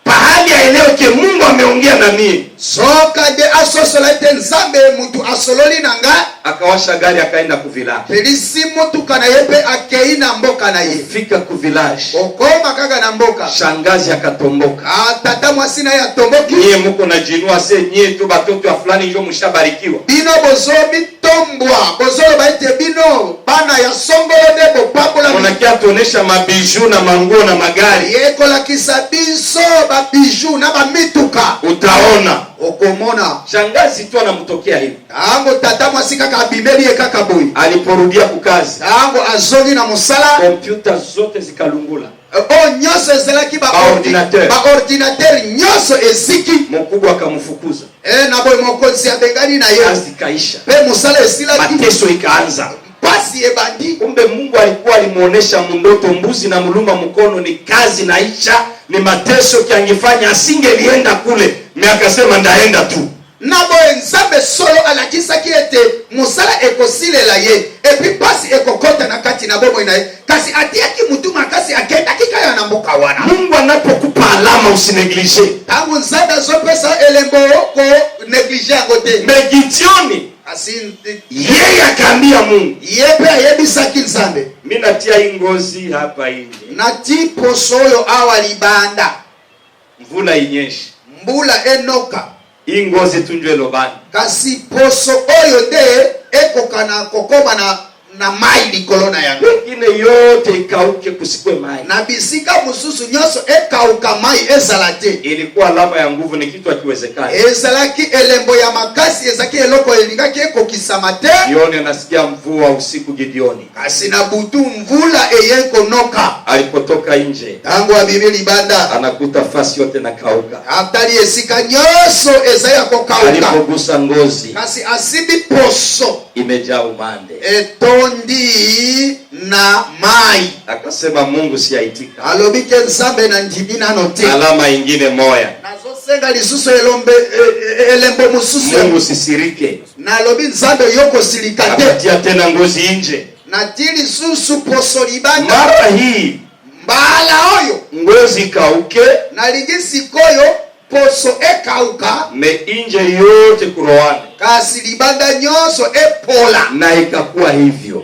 Pahali aelewe ke Mungu ameongea na mimi. Soka de asosola ite nzambe mutu asololi nanga. Akawasha gari akaenda ku village. Pelisi mutu kana yepe akeina mboka na ye. Fika ku village. Okoma kaka na mboka. Shangazi akatomboka. Tata mwasina ya tomboki. Nyie muko na jinua se nyie tu batoto wa fulani njo mshabarikiwa. Bino bozo bitombwa. Bozo baite bino bana ya songolo de bo papola. Unakia tuonesha mabiju na manguo na magari. Yeko la kisabiso ba biju na ba mituka. Utaona. Okomona. Shangazi tu anamtokea hivi. Ango tata mwasika kabimeli kaka boy. Aliporudia kukazi. Ango azongi na musala. Kompyuta zote zikalungula. Nyoso ezalaki ba ordinateur nyoso eziki. Mkubwa akamfukuza. Na boy mokonzi abengani na ye. Kazi kaisha. Pe musala esilaki. Mateso ikaanza. Pasi ebandi. Kumbe Mungu alikuwa alimuonesha mundoto mbuzi na muluma mkono ni kazi naisha, ni mateso kiangifanya asingelienda kule. Mimi akasema ndaenda tu. Nabo nzambe solo alakisa kiete musala ekosile la ye epi pasi ekokota na kati na bomo inaye kasi atiaki mutuma kasi akenda kikaya na mboka wana. Mungu anapokupa alama usineglige. Tangu nzambe azopesa elembo ko neglige ngote. Megidioni asinti yeye akaambia Mungu yepe ayebisaki nzambe mimi natia ingozi hapa nje. Nati posoyo awali banda. Mvula inyeshe. Mbula enoka. Ingozi tunjwe lobani. Kasi poso oyo de ekokana kokoma na mai likolona yango. Wengine yote ikauke kusikwe mai. Na bisika mususu nyoso ekauka mai ezalate. Ilikuwa alama ya nguvu, ni kitu hakiwezekani. Ezalaki elembo ya makasi ezaki eloko elingaki ekokisamate. Gideoni anasikia mvua usiku Gideoni. Kasi na butu mvula eyeko noka. Alipotoka nje. Tangu abibili banda. Anakuta fasi yote na kauka. Atali esika nyoso ezaya kokauka. Alipogusa ngozi. Kasi asibi poso. Imejaa umande. Etondi na mai. Akasema Mungu siaitika. Alobike nzambe na ndimina note. Alama ingine moya. Nazo senga lisusu elembo mususu. Mungu sisirike. Na lobi nzambe yoko silikate. Akatia tena ngozi nje. Na tili susu poso libanda. Mara hii. Mbala oyo. Ngozi kauke. Na ligisi koyo poso ekauka. Me inje yote kurowane. Kasi libanda nyoso epola. Na ikakuwa hivyo.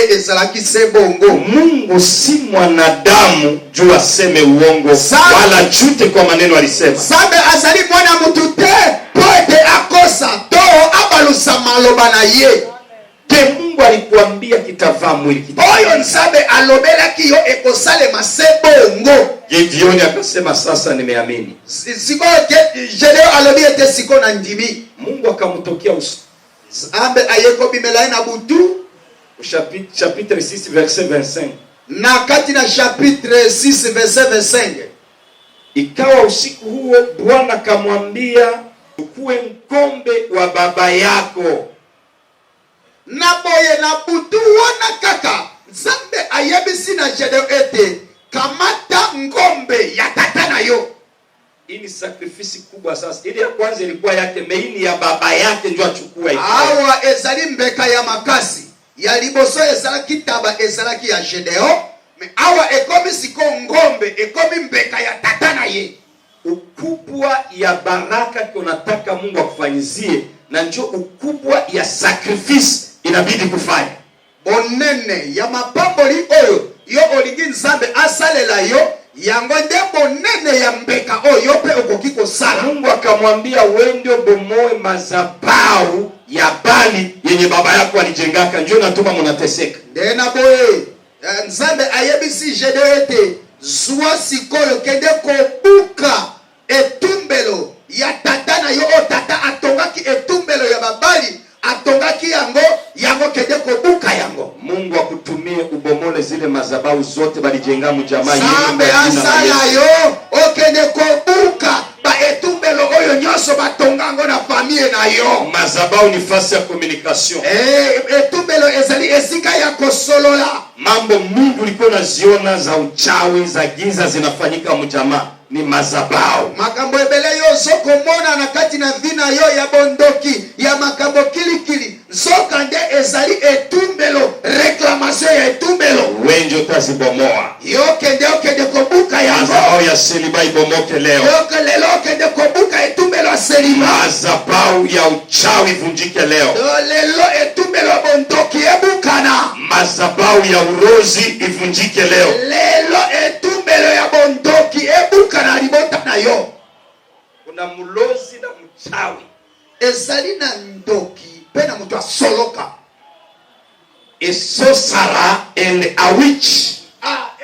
Ezalaki sebongo. Mungu si mwanadamu juu aseme uongo wala jute kwa maneno alisema. Sambe azali mwana mutu te poete akosa to abalusa maloba na ye. Ke Mungu alikuambia kitavaa mwili. Oyo nzambe alobela kiyo ekosale masebongo. Gideoni akasema sasa nimeamini. Siko Gedeo alobi ete siko na ndimi. Mungu akamtokea Nzambe ayeko bimela na butu. Chapitre 6 verset 25. Na kati na chapitre 6 verset 25. Ikawa usiku huo Bwana akamwambia ukue ng'ombe wa baba yako. Na boye na butu wana kaka. Nzambe ayebisi na Gedeo ete kamata ngombe ya tata na yo. Hii ni sakrifisi kubwa sasa. Ile ya kwanza ilikuwa yake, meini ya baba yake ndio achukua hiyo. Awa ezali mbeka ya makasi. Ya liboso ezalaki taba ezalaki ya Gedeo. Me awa ekomi siko ngombe, ekomi mbeka ya tata na ye. Ukubwa ya baraka tunataka Mungu akufanyizie na ndio ukubwa ya sakrifisi inabidi kufanya. Bonene ya mapamboli oyo yo olingi nzambe asalela yo yango nde bonene ya mbeka oyo pe okokiko sala. Mungu akamwambia wende bomoe mazabau ya Bali yenye baba yako alijengaka, njoo natuma mnateseka. Ndena boye nzambe ayebisi Gedeo ete zwa sikoyo kende kobuka etumbelo ya tata na yo o tata atongaki etumbelo ya babali atongaki yango kende kobuka yango. Mungu akutumie ubomole zile mazabau zote balijenga mjamaa yenu. Sambe asala yo okende kobuka ba na yo. Madhabahu ni fasi ya communication. Etumbelo ezali esika ya kosolola. Mambo mingi ulikuwa unaziona za uchawi, za giza zinafanyika mjamaa ni madhabahu. Makambo ebele yo zokomona na kati na vina yo ya bondoki ya makambo kilikili. Zoka nde ezali etumbelo, reclamation ya etumbelo. Wenjo tazibomoa. Yo kende kobuka ya madhabahu ya seliba ibomoke leo. Yo lelo kende kobuka etumbelo ya seliba. Madhabahu ya uchawi vunjike leo. Lelo etumbelo bondoki ebukana. Madhabahu ya urozi ivunjike leo. Lelo etumbelo ya bondoki ebukana libota na yo. Kuna mulozi na mchawi. Ezali na ndoki pena mtu asoloka. Esosara and a witch.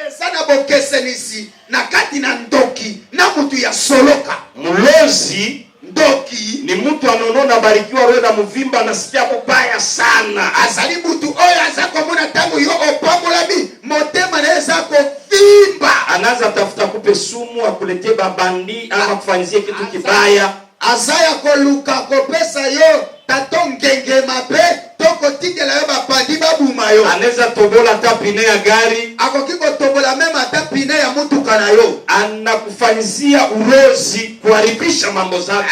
Ezana bokesenisi na kati na ndoki na mtu ya soloka. Mulozi ndoki ni mtu anonona barikiwa roho na mvimba anasikia mbaya sana. Azali mtu oyo azako mona tangu yo opamola bi motema na ezako vimba. Anaanza tafuta kupe sumu akuletee babandi ama kufanyizie kitu kibaya. Azaya koluka kopesa yo tatongenge mabe toko tigela yo bapandi babuma yo. Anaweza tobola tapine ya gari, akokiko tobola mema tapine ya mutuka na yo. Anakufanyizia urozi kuharibisha mambo zako.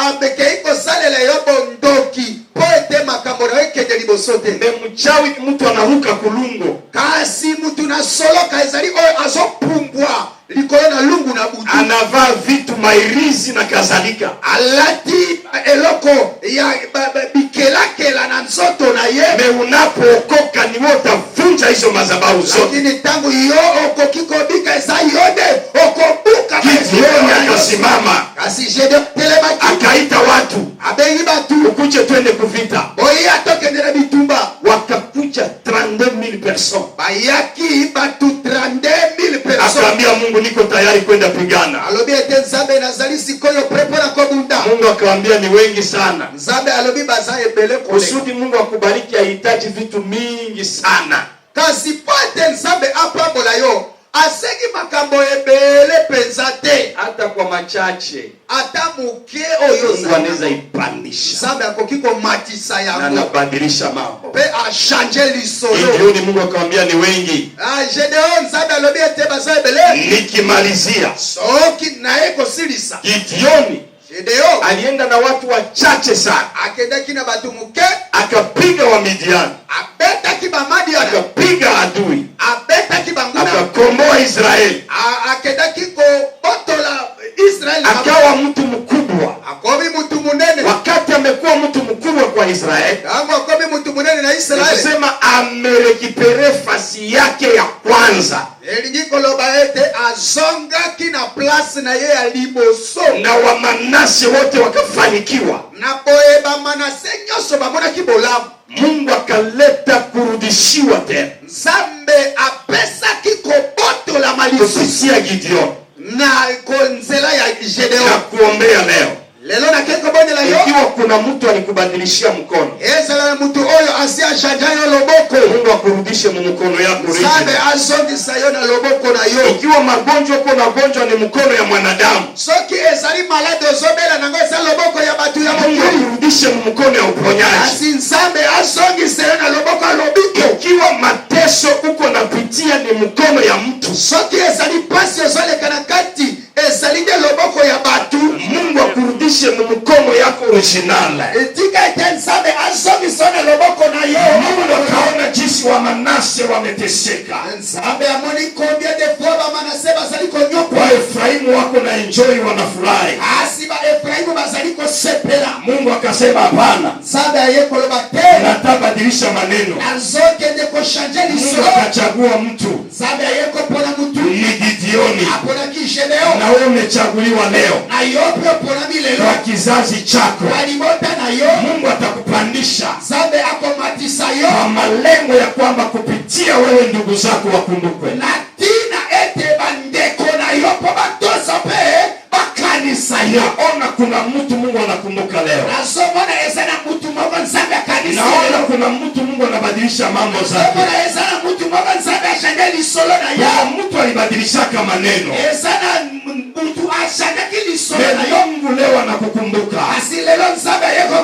Abeke iko salela yo bondoki poete makambo na weke libosote. Mchawi mtu anaruka kulungo. Kasi mtu na soloka ezali oyo azopumbwa likolo na lungu na budu. Anavaa vitu mairizi na kadhalika. Alati eloko ya bikelakela na nzoto na ye. Me unapookoka ni wewe utavunja hizo madhabahu zote. Lakini tangu yo okokikobika eza yode okobuka. Gideoni akasimama. Kasi Gedeoni telema akaita watu. Abengi batu. Ukuje twende kuvita. Oya toke ndera bitumba. Wakakuja 32,000 personnes. Bayaki batu 32,000 personnes. Akaambia Mungu niko tayari kwenda pigana. Alobi ete nzambe nazali sikoyo prepara kwa bunda. Mungu akamwambia ni wengi sana. Nzambe alobi baza ebele kule. Kusudi Mungu akubariki ahitaji vitu mingi sana. Kasi pote nzambe apambola yo. Asegi makambo ebele penzate. Hata kwa machache. Ata muke oyo Mungu anaweza ipandisha. Nzambe akokiko matisa yango. Na anabadilisha mambo. Pe a changer l'isolo. Gideoni Mungu akamwambia ni wengi. Gedeoni nzambe alobi ete baza ebele. Nikimalizia. Soki na eko silisa. Gideoni Gedeoni alienda na watu wachache sana. akedaki na batu muke. Akapiga wa Midian. Abetaki ba Madian. Akapiga adui. Abetaki banguna. Akakomboa Israeli. Akedaki ko botola Israeli. Akawa mtu mkubwa. Akobi mtu munene. Wakati amekuwa mtu mkubwa kwa Israeli. Tangu akobi mtu munene na Israeli. Anasema amerekipere fasi yake ya kwanza. Elingi loba ete azongaki na place na ye aliboso. Na Wamanase wote wakafanikiwa. Na boeba Manase nyoso bamona kibolamu. Mungu akaleta kurudishiwa tena. Nzambe apesa kiko boto la malisi ya Gideoni. Na konzela ya Gedeoni. Na kuombea leo. Lelo na keko bonde la yo. Ikiwa kuna mtu alikubadilishia mkono. Ezala mtu oyo asia shajayo loboko. Mungu akurudishe mu mkono yako original. Nzambe azongisa yo na loboko na yo. Ikiwa magonjwa ni mkono ya mwanadamu. Soki ezali malade ozobela nango eza loboko ya batu ya Mungu akurudishe mu mkono ya uponyaji. Asi Nzambe azongisa yo na loboko ya lobiko. Ikiwa mateso uko napitia ni mkono ya mtu. Soki ezali pasi ozoleka na kati ezali nde loboko ya batu. Mungu akurudishe mu mkono yako original. Etika ete Nzambe azongisa na loboko na yo. Mungu akaona jinsi wa Manase wameteseka. Nzambe amoni combien de fois ba Manase bazali konyokwa. Wa Efraimu wako na enjoy wanafurahi. Asi ba Efraimu bazali kosepela. Mungu akasema hapana. Nzambe ayekoloba te. Natabadilisha maneno. Azokende ko changer l'isolo. Mungu akachagua mtu. Nzambe ayekopona mtu. Ni Gideoni. Apona ki Gedeoni. Na wewe umechaguliwa leo. Na yope pona milelo. Kwa kizazi chako. Walimota na yo. Mungu atakupandisha. Nzambe akomatisa yo. Kwa malengo ya kwamba kupitia wewe ndugu zako wakumbukwe. Na tina ete bandeko na yo po batosa pe bakanisa yo. Naona kuna mtu Mungu anakumbuka leo. Nazomona ezana mtu moko Nzambe akanisa. Naona kuna mtu Mungu anabadilisha mambo zake. Nazomona ezana mtu moko Nzambe ashanga lisolo na yo. Mtu alibadilishaka maneno. Ezana mtu ashanga lisolo na yo. Mungu leo anakukumbuka. Asi lelo Nzambe yeko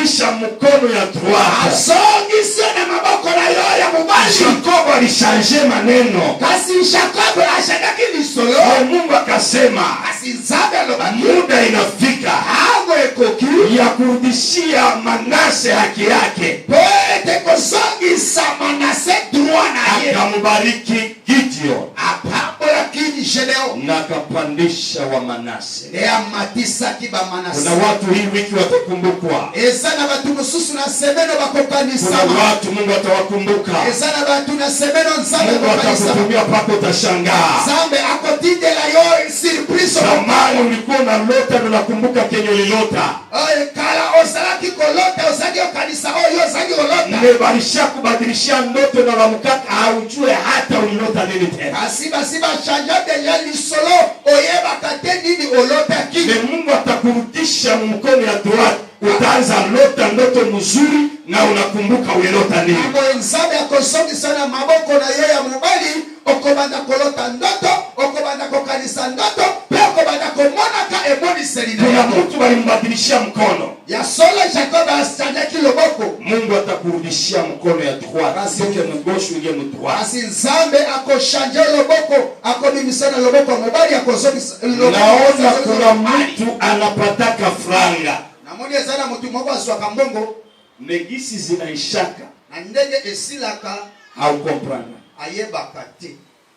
kurudisha mkono ya droite. Azongisa na maboko na yo ya mubali. Jacob alishange maneno. Kasi Jacob ashakaki lisolo. Mungu akasema, kasi Nzambe alobaki, muda inafika hago ekoki ya kurudishia Manase haki yake. Poete kozongisa Manase droit na ye. Akamubariki Gideon. Apambola kini Gedeon. Na akapandisha wa Manase. Ne amatisa kiba Manase. Kuna watu hii wiki watakumbukwa. Ezana batu mususu na semeno bakokanisa. Kuna watu Mungu atawakumbuka. Ezana batu na semeno Nzambe Mungu atakutumia pako utashangaa. Nzambe akotinde la yo surprise. Zamani ulikuwa na lota na nakumbuka kenye ulilota. Oye kala osalaki kolota osagi okanisa oyo osagi olota. Nebarisha kubadilishia ndoto na ramukaka haujue hata ulilota nini tena. Asiba chanja deja lisolo oyeba kate nini olota kini. Mungu atakurudisha mkono ya droite. Utaanza lota ndoto mzuri na unakumbuka ulilota nini. Amo Nzambe akosongi sana maboko na yo ya mubali okobanda kolota ndoto, okobanda kokanisa ndoto, pe okobanda komonaka emoni selina. Kuna mtu walimbadilishia mkono. Ya solo Jacob asitandaki loboko. Mungu atakurudishia mkono ya droite. Sike mgoshu inge mdroite. Asi Nzambe akoshanje loboko, akomimisana loboko mubali akozongi loboko. Naona kuna mtu anapataka franga. Namoni ezana mtu moko aswaka mbongo. Negisi zinaishaka. Na ndenge esilaka haukomprendre. Ayebaka te.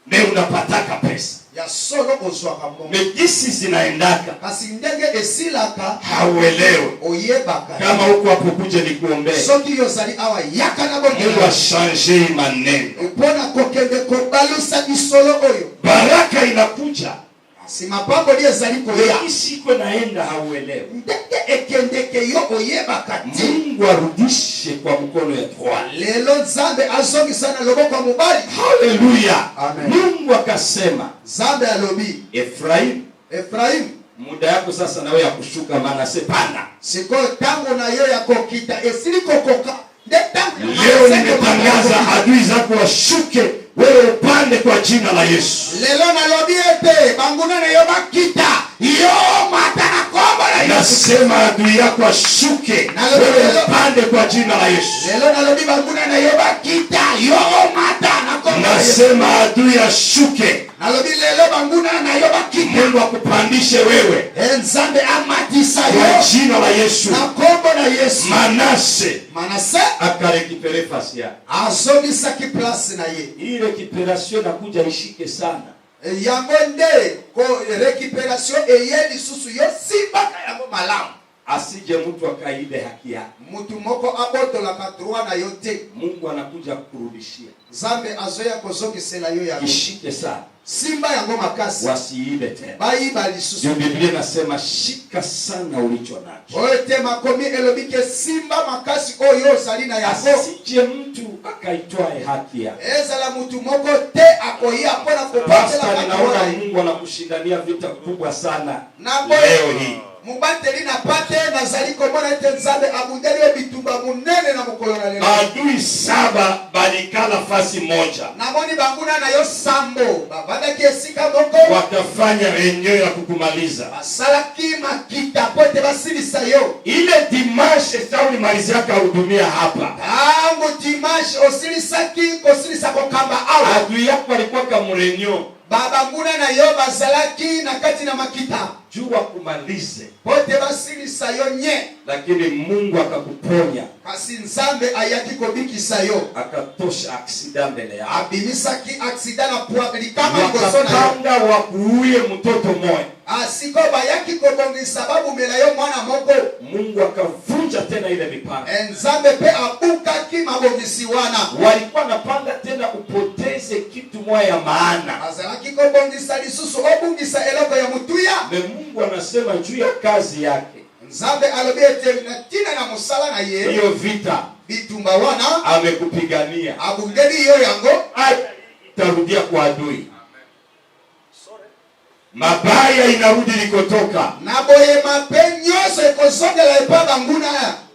Me unapataka pesa. Ya solo oswaka mbongo. Negisi zinaendaka. Kasi ndenge esilaka hauelewe. Oyebaka. Kama huko hapo kuje nikuombee. Soki yozali awa yaka na bongo. Mungu ashange maneno. Upona kokende kobalusa isolo oyo. Baraka inakuja. Si mapambo liye zali koya. Negisi iko naenda hauelewe. Ndenge ekendeke yo oyebaka te. Mungu arudishe kwa mkono ya droite. Lelo Nzambe azongi sana loboko kwa mubali. Haleluya. Amen. Mungu akasema, Nzambe alobi, Efraim, muda yako sasa nawe ya kushuka Manase pana. Siko tangu na yo ya kokita esili kokoka. Leo nimetangaza adui zako washuke, wewe upande kwa jina la Yesu. Lelo nalobi ete banguna na yo bakita. Yo mata na kombo la Yesu. Nasema adui yako ashuke, wewe upande kwa jina la Yesu. Lelo nalobi banguna na yo bakita. Yo mata na kombo la Yesu. Nasema adui ashuke. Nalobi lelo banguna na yo bakita. Mungu akupandishe wewe. Nzambe amatisa yo. Kwa jina la Yesu. Na kombo la Yesu. Manase akarekipere fasi yake. Azongisa ki place na ye. Hii recuperation nakuja ishike sana. Yango nde ko recuperation eyeli susu yo simbaka yango malamu. Asije mtu akaide haki yake. Mtu moko abotola ka droit na yo te. Mungu anakuja kukurudishia. Nzambe azoya kozongisela yo yango. Ishike sana. Simba yango makasi. Wasiibe tena. Baiba lisusu. Biblia inasema shika sana ulicho nacho. Oete makomi elobike simba makasi oyo salina yako. Asije mtu akaitwae haki yake. Ezala mtu moko te akoya pona kupatela Pastor, ninaona kwa Mungu anakushindania vita kubwa sana. Na leo hii. Mubateli na pate na zali komona ete Nzambe abundeli bitumba munene na mukolo na lelo. Adui 7 balikala fasi moja. Namoni banguna na yo sambo. Babada kiesika moko. Wakafanya reunion ya kukumaliza. Basalaki makita pote basilisa yo. Ile dimanche Sauli maliziaka hudumia hapa. Tangu dimanche osilisaki kosilisa kokamba awa. Adui yako alikuwa kama reunion. Babanguna na yo basalaki na kati na makita. Jua kumalize. Pote basilisa yo nye. Lakini Mungu akakuponya. Kasi Nzambe ayaki kobikisa yo. Akatosha aksida mbele yako. Abimisaki aksida na puabili kama ngoso na yo. Wakapanga wakuuye mtoto moja. Asiko bayaki kobongi sababu mela yo mwana moko. Mungu akavunja tena ile mipango. Nzambe pe abukaki mabongisi wana. Walikuwa napanga tena upoteze kitu moja ya maana. Azalaki kobongisa lisusu obungisa eloko ya mutuya. Mungu anasema juu ya kazi yake. Nzambe alobete na tina na musala na ye. Hiyo vita bitumba wana amekupigania. Abungeli yo yango itarudia kwa adui. Mabaya inarudi likotoka. Na boye mapenyoso ekozongela epaba nguna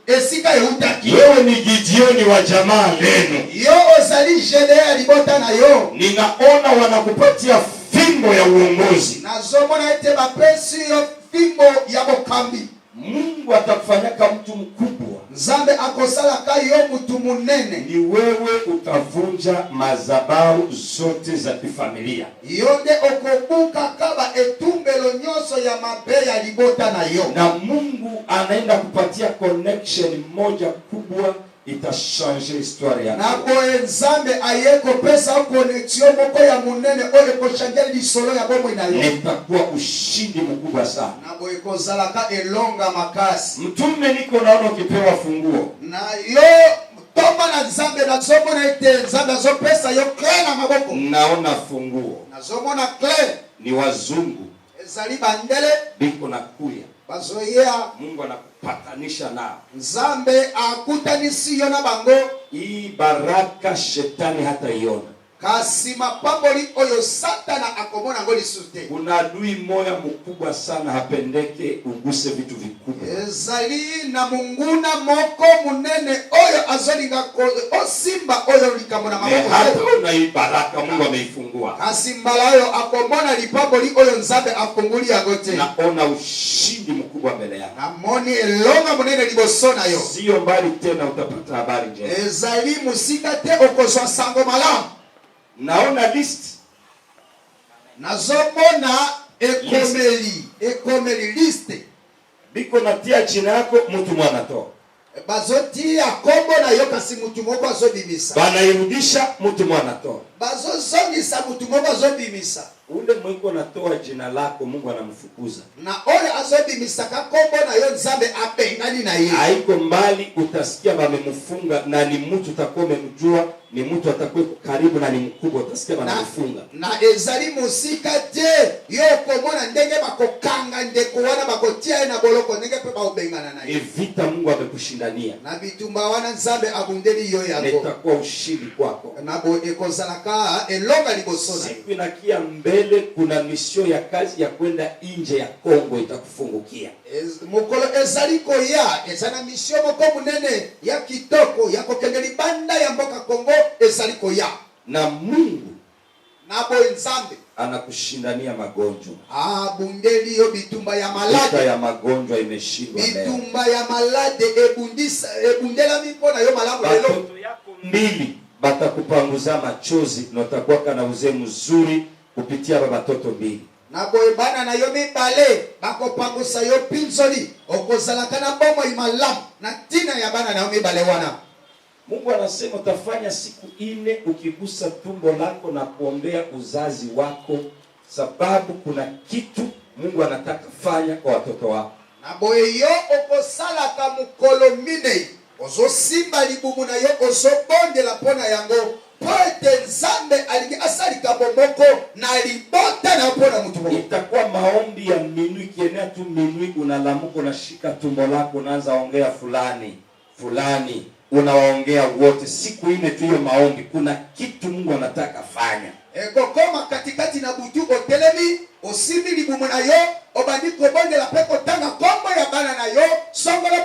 esika eutaki. Wewe ni Gideoni wa jamaa lenu. Yo ozali Gedeon libota na yo. Ninaona wanakupatia fimbo ya uongozi. Nazomona ete bapesi yo fimbo ya bokambi. Mungu atakufanyaka mtu mkubwa. nzambe akosalaka yo mutu munene. Ni wewe utavunja madhabahu zote za kifamilia. Yo nde okobuka kaba etumbelo nyonso ya mabe ya libota na yo. Na Mungu anaenda kupatia connection moja kubwa, itashanje histoire yako. Na boye nzambe ayeko pesa connection moko ya munene oyo koshanje lisolo ya bomo na yo. Itakuwa ushindi mkubwa sana. Na boye kozalaka elonga makasi. Mtume, niko naona ukipewa funguo. Na yo toma na nzambe na zomo na ite nzambe zo pesa yo kle na maboko. Naona funguo. Na zomo na kle Ni wazungu. ezali bandele Biko na kuya. bazoya. Mungu anakupatanisha nao. Nzambe akutanisi yo na bango. Hii baraka shetani hata iona. Kasi mapamboli oyo satana akomona ngo lisute. Kuna adui moya mkubwa sana, hapendeke uguse vitu vikubwa. Ezali na munguna moko munene oyo azolinga osimba oyo likamona maboko. Hata una hii baraka Mungu ameifungua. Kasi mbala oyo akomona lipamboli oyo nzambe afunguli yagote. Naona ushindi mkubwa mbele yako. Namoni elonga munene liboso na yo. Sio mbali tena utapata habari njema. Ezali musika te okozwa sango malamu. Naona list. Nazomona ekomeli liste. Biko natia jina yako, mtu mwana toa. Bazotia kombo na yo kasi mutu moko azobimisa. Banairudisha, mtu mwana toa. Bazozongisa mutu moko azobimisa. Ule mwiko natoa jina lako, Mungu anamfukuza. Na oyo azobimisa ka kombo na yo nzambe apengani na ye. Haiko mbali utasikia bamemfunga, na ni mtu utakuwa umemjua, ni mtu atakuwa karibu na ni mkubwa, utasikia bamemfunga. Na ezali musika te yo komona ndenge bakokanga ndeko wana bakotia na boloko ndenge pe baobengana na ye. Vita Mungu amekushindania. Na bitumba wana nzambe abundeli yo yako. Itakuwa ushindi kwako. Na bo ekozalaka elonga liboso na yo. Siku inakia mbele, kuna misio ya kazi ya kwenda nje ya Kongo itakufungukia. Mukolo ezali koya ezana mission moko munene ya kitoko ya kokende libanda ya mboka Kongo ezali koya. Na Mungu na bo nzambe anakushindania magonjwa. Bundeli yo bitumba ya malade. Vita ya magonjwa imeshindwa leo. Bitumba ya malade ebundela mipona yo malamu lelo. Watoto yako mbili batakupanguza machozi na utakuwa kana uzee mzuri kupitia baba watoto mbili. Na boye bana na yo mibale bakopangusa yo pinzoli okozalaka na bomo imalamu na tina ya bana na yo mibale wana. Mungu anasema utafanya siku 4 ukigusa tumbo lako na kuombea uzazi wako, sababu kuna kitu Mungu anataka fanya kwa watoto wako. Na boye yo okosalaka mukolo mine ozo simba libumu na yo ozo bondela pona yango poete nzambe alingi asalika bomoko na libota na pona mutu moko. Itakuwa maombi ya minui, kienea tu minui unalamuka unashika tumbo lako unaanza ongea fulani unawaongea wote siku 4 tu hiyo maombi. Kuna kitu Mungu anataka fanya. Kokoma katikati na butu otelemi osimi libumu na yo obandi kobondela peko tanga kombo ya bana na yo songolo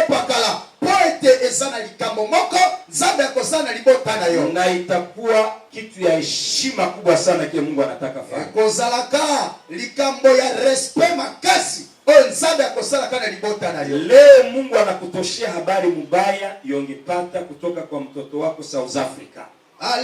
pakala poete ezana likambo moko nzambe akosana libota na yo. Na itakuwa kitu ya heshima kubwa sana kile Mungu anataka fanya. Kozalaka likambo ya respect makasi o nzambe akosalaka na libota na yo. Leo Mungu anakutoshia habari mubaya yongepata kutoka kwa mtoto wako South Africa.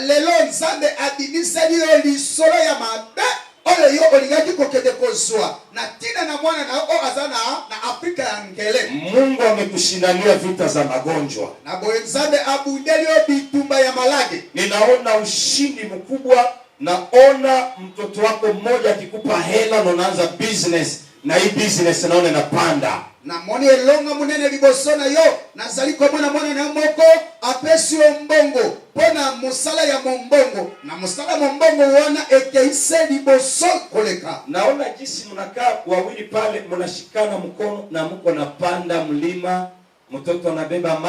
Lelo nzambe abimiseli yo lisolo ya mabe oyo yo olingaki kokende kozwa na tina na mwana na o azana na Afrika ya ngele. Mungu amekushindania vita za magonjwa. Na boye nzambe abundeli yo bitumba ya malade. Ninaona ushindi mkubwa, naona mtoto wako mmoja akikupa hela na unaanza business, na hii business naona inapanda. Na moni elonga munene liboso na yo nazali komona mwana na moko apesi yo mbongo pona musala ya mombongo na musala mombongo wana ekeise liboso koleka. Naona jinsi mnakaa wawili pale mnashikana mkono na mko napanda mlima, mtoto anabeba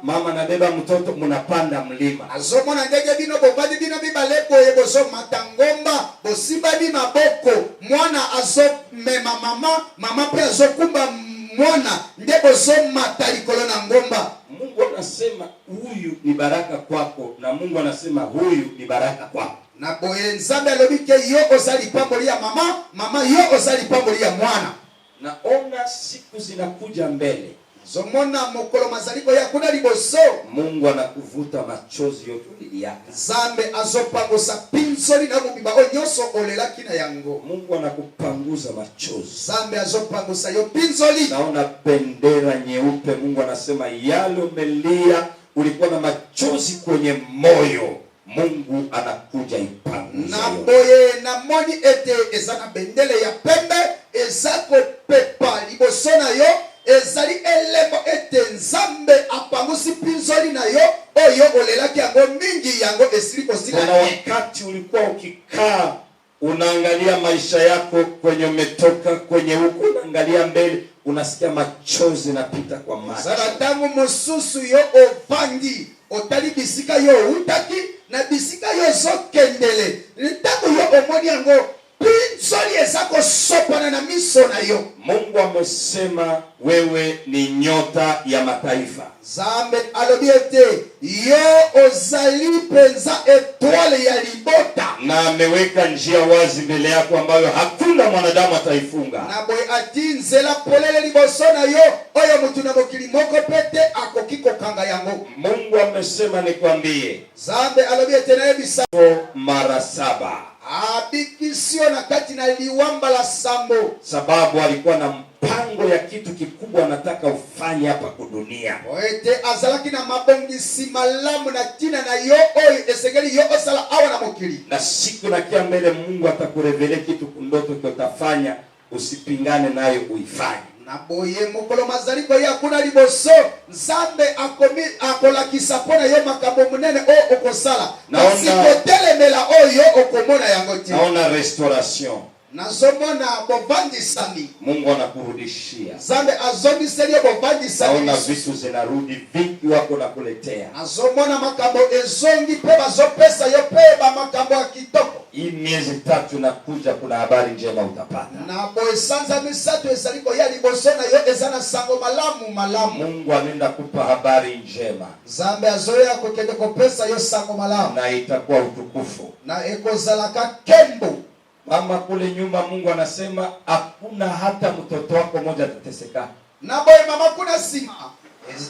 mama anabeba mtoto, mnapanda mlima. Azomona ndege bino bobadi bino bibaleko yeboso matangomba bosimba bi maboko mwana azomema mama pe azokumba mwana ndebo zoma talikolo na ngomba. Mungu anasema huyu ni baraka kwako, na Mungu anasema huyu ni baraka kwako. Na boye nzambe alobike yo ozali pamboli ya mama yo ozali pamboli ya mwana. Naona siku zinakuja mbele, zomona mokolo mazaliko ya kuna liboso Mungu anakuvuta machozi yote uliyaka. Nzambe azopangusa pinzoli na mubimba onyoso olelaki na yango. Mungu anakupanguza machozi. Nzambe azopangusa yo pinzoli. Naona bendera nyeupe. Mungu anasema yale umelia, ulikuwa na machozi kwenye moyo, Mungu anakuja ipanguze. Na boye na moni ete ezana bendele ya pembe ezako pepa liboso na yo ezali elemo ete Nzambe apangusi pinzoli na yo oyo olelaki yango mingi yango esili kosila. Kuna wakati ulikuwa ukikaa unaangalia maisha yako kwenye umetoka kwenye huko, unaangalia mbele unasikia machozi napita kwa macho. Sara tangu mususu yo ovandi otali bisika yo utaki na bisika yo zokendele tangu yo omoni yango pinzoli ezako sopana na miso na yo. Mungu amesema wewe ni nyota ya mataifa. Nzambe alobi ete yo ozali penza etoile ya libota, na ameweka njia wazi mbele yako ambayo hakuna mwanadamu ataifunga. Na boy ati nzela polele liboso na yo oyo mutu na mokili moko pete akoki kokanga yango. Mungu amesema nikwambie, Nzambe alobi ete na yebisa mara 7 abikisio na kati na liwamba la sambo, sababu alikuwa na mpango ya kitu kikubwa anataka ufanye hapa kudunia. oete azalaki na mabongisi malamu na tina na yo oyo esengeli yo osala awa na mokili. Na siku na kia mbele Mungu atakurevele kitu kundoto kitafanya, usipingane nayo uifanye. Na boye mokolo mazaliko ya kuna liboso Nzambe akolakisa pona yo makambo munene o okosala. Nasikotelemela oyo okomona yango ti. Naona restauration. Nazomona bovandisami. Mungu anakurudishia. Nzambe azondiseli yo bovandisami. Naona vitu zinarudi, vingi wako nakuletea. Nazomona makambo ezongi pe bazopesa yo pe ba makambo ya kitoko. Hii miezi 3 nakuja, kuna habari njema utapata. Na boye sanza misatu esaliko ya liboso na yo ezana sango malamu. Mungu anaenda kupa habari njema. Nzambe azoya kokende kopesa yo sango malamu. Na itakuwa utukufu. Na ekozalaka kembo. Mama kule nyumba, Mungu anasema hakuna hata mtoto wako mmoja atateseka. Na boye mama kuna sima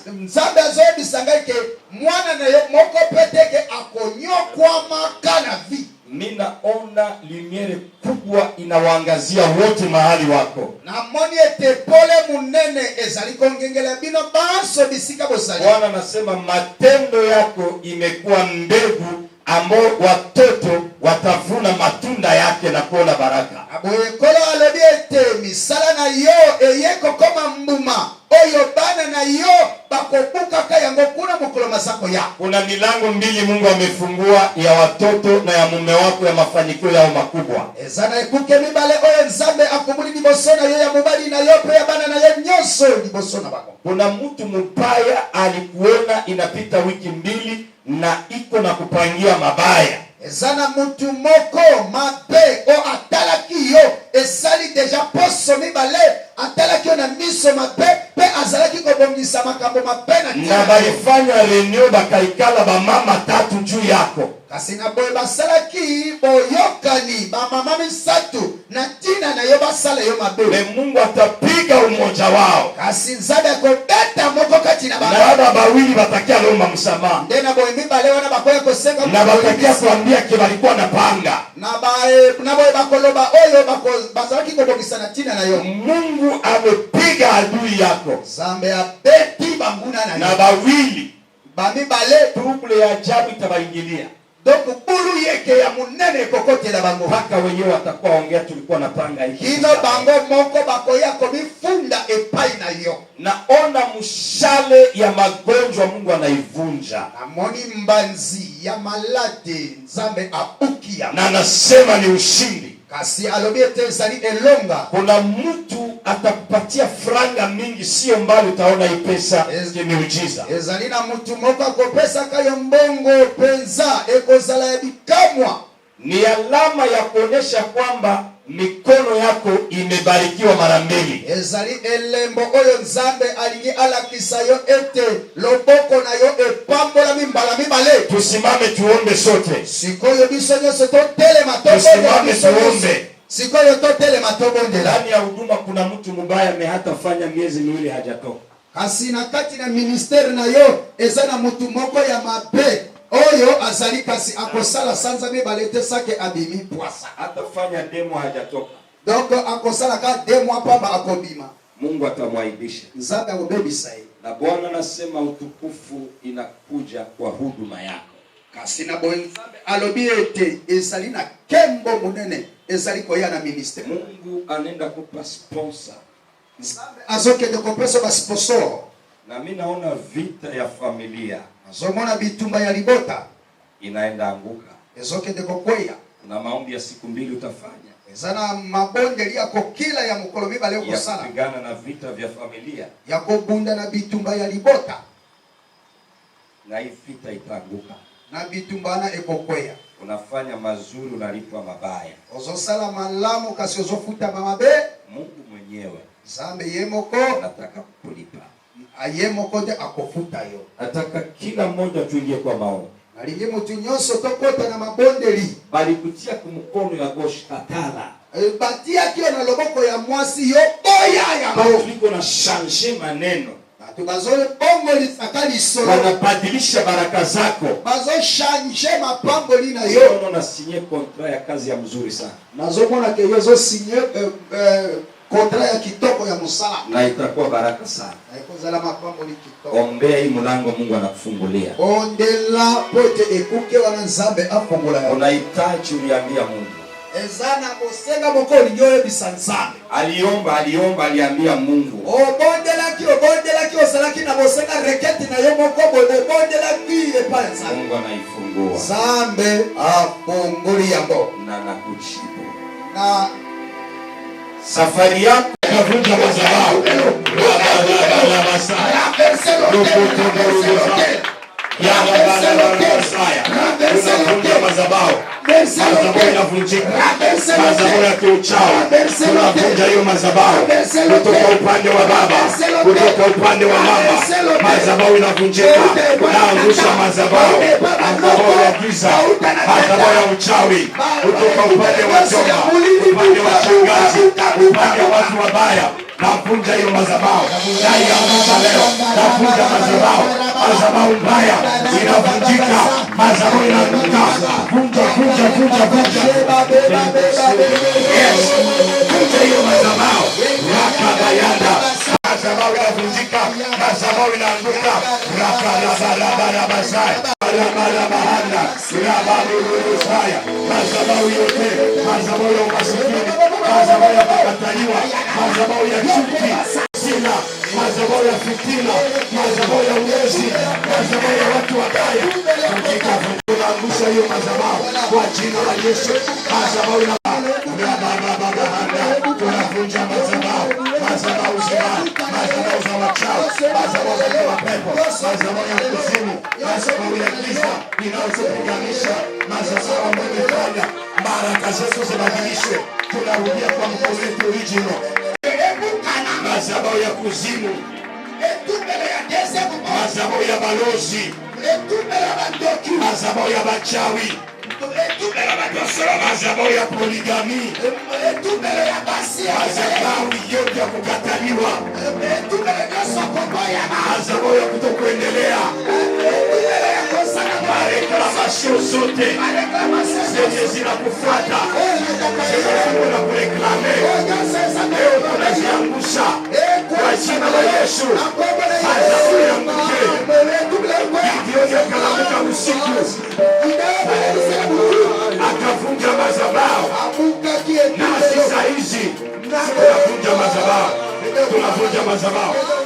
Nzambe azoya bisangaike mwana na yo moko peteke akonyokwa makana vi. Ninaona lumiere kubwa inawaangazia wote mahali wako. Na moni ete pole munene ezaliko ngengela bino baso bisika bosali. Bwana anasema matendo yako imekuwa mbegu ambao watoto watavuna matunda yake na kuona baraka. Aboye kolo alobi ete misala na yo eyeko koma mbuma oyo bana na yo bakobuka kayango kuna mokolo masako ya. Kuna milango 2 Mungu amefungua ya watoto na ya mume wako, ya mafanikio yao makubwa. Ezana ekuke mibale oyo Nzambe akumuli liboso na yo ya mubali na yo pe ya bana na yo nyoso liboso na bako. Kuna mtu mbaya alikuona inapita wiki 2 na iko na kupangia mabaya. Ezana mutu moko mabe o atalaki yo esali deja poso mibale atalaki yo na miso mabe pe azalaki kobongisa makambo mabe na balifanya reunion bakaikala ba mama 3 juu yako. Kasi na boye basalaki boyokani ba mama misatu na tina na yo basala yo mabe. Mungu atapiga umoja wao. Kasi Nzambe akobeta moko kati na baba. Na baba bawili batakia lomba msamaha. Ndena boye mibale wana bakoya kosenga na batakia kuambia ke balikuwa na panga. Na boye bakoloba oyo bazalaki kobongisa na tina na yo. Mungu amepiga adui yako. Nzambe abeti banguna na yo. Na bawili ba mibale trouble ya ajabu itabaingilia. Donc bulu yeke ya munene kokote la bango haka wenyewe watakuwa ongea tulikuwa na panga hiki. Hino bango moko bakoya komifunda epai na yo. Naona mshale ya magonjwa Mungu anaivunja. Amoni mbanzi ya malade Nzambe abukia. Na anasema ni ushindi. Kasi alobi ete ezali elonga. Kuna mtu atakupatia franga mingi, sio mbali utaona hii pesa ni miujiza. Ezali na mtu moko akopesa kayo mbongo penza ekozala ya bikamwa. Ni alama ya kuonesha kwamba mikono yako imebarikiwa mara 2. Ezali elembo oyo Nzambe alingi alakisa yo ete loboko na yo epambola mimbala mibale. Tusimame tuombe sote. Sikoyo biso nyoso totelema tusimame tuombe. Sikoyo totelema tobondela. Ndani ya huduma kuna mtu mbaya hata fanya miezi 2 hajatoka. kasi na kati na ministère na yo eza na mutu moko ya mabe oyo azali kasi akosala sanza be balete sake abimi poisa atafanya demo hajatoka, donc akosala ka 2 mois pamba akobima. Mungu atamwaibisha. Nzambe akobebisa ye. Na Bwana anasema utukufu inakuja kwa huduma yako. Kasi na boye Nzambe alobi ete ezali na kembo munene ezali koya na ministère. Mungu anenda kupa sponsor. Nzambe azokende kopesa ba sponsor. Na mimi naona vita ya familia, azomona bitumba ya libota inaenda anguka. Ezokende kokweya. Na maombi ya siku 2 utafanya. Ezana mabondeli yako kila ya mukolo mibale ukosala. Ya kupigana na vita vya familia. Ya kubunda na bitumba ya libota. Na hii vita itaanguka. Na bitumbana ekokweya. Unafanya mazuri unalipwa mabaya. Ozosala malamu kasi ozofuta mamabe. Mungu mwenyewe Nzambe yemoko anataka kukulipa. Ayemoko de akofuta yo. Nataka kila mmoja tuingie kwa maombi. Alingi mutu nyonso tokota na mabondeli. Bali kutia kumkono ya gauche katala. Batia kio na loboko ya mwasi yo boya ya bao. Tuliko na changer maneno. Tubazole bongo lisakali solo. Wanabadilisha baraka zako. Bazo changer mapambo lina yo. Unaona signer contrat ya kazi ya mzuri sana. Nazomona ke yozo signer kontra ya kitoko ya musala. Na itakuwa baraka sana. Na ikozala mapambo ni kitoko. Ombea hii mlango Mungu anakufungulia. Ondela pote ekuke wana Nzambe afungula ya. Unahitaji uliambia Mungu. Ezana mosenga moko linyoye bisanzambe. Aliomba aliambia Mungu. Obondela ki osalaki na mosenga reketi na yo moko bondela ki epanza. Mungu anaifungua. Nzambe afunguli yango. Na nakujibu. Na safari yako kavunja madhabahu. Unavunja madhabahu. Madhabahu inavunjika. Madhabahu ya kiuchawi. Unavunja hiyo madhabahu. Kutoka upande wa baba, kutoka upande wa mama. Madhabahu inavunjika. Naangusha madhabahu. Madhabahu ya giza. Madhabahu ya uchawi. Kutoka upande wa choma, upande wa shangazi, upande wa watu wabaya. Navunja hiyo madhabahu. Naiangusha leo. Navunja madhabahu. Madhabahu mbaya inavunjika. Madhabahu inaanguka. Vunja. Yes. Vunja hiyo madhabahu. Rakabayanda. Madhabahu inavunjika. Madhabahu inaanguka. Rakarabarabasai. Barabarabahanda. Rabarurusaya. Madhabahu yote. Madhabahu ya umasikini. Madhabahu ya kukataliwa. Madhabahu ya chuki. Sina. Madhabahu ya fitina. Madhabahu ya uwezi. Madhabahu ya watu wabaya. Tunaangusha hiyo madhabahu kwa jina la Yesu. Madhabahu na tunavunja madhabahu. Madhabahu za wachawi. Madhabahu za mapepo. Madhabahu ya kuzimu. Madhabahu ya giza inayotupiganisha. Madhabahu ambayo imefanya baraka zetu zibadilishwe. Tunarudia kwa mkono wetu original. Madhabahu ya kuzimu. Madhabahu ya balozi. Madhabahu ya bachawi. Madhabahu ya poligami. Madhabahu yote ya kukataliwa. Madhabahu ya kutokuendelea. Mareklamasio zote zenye zinakufuata zina kureklame leo tunaziangusha kwa jina la Yesu. Madhabahu ya mke Gideoni akalamuka usiku akavunja madhabahu. Nasi saa hizi tunavunja madhabahu.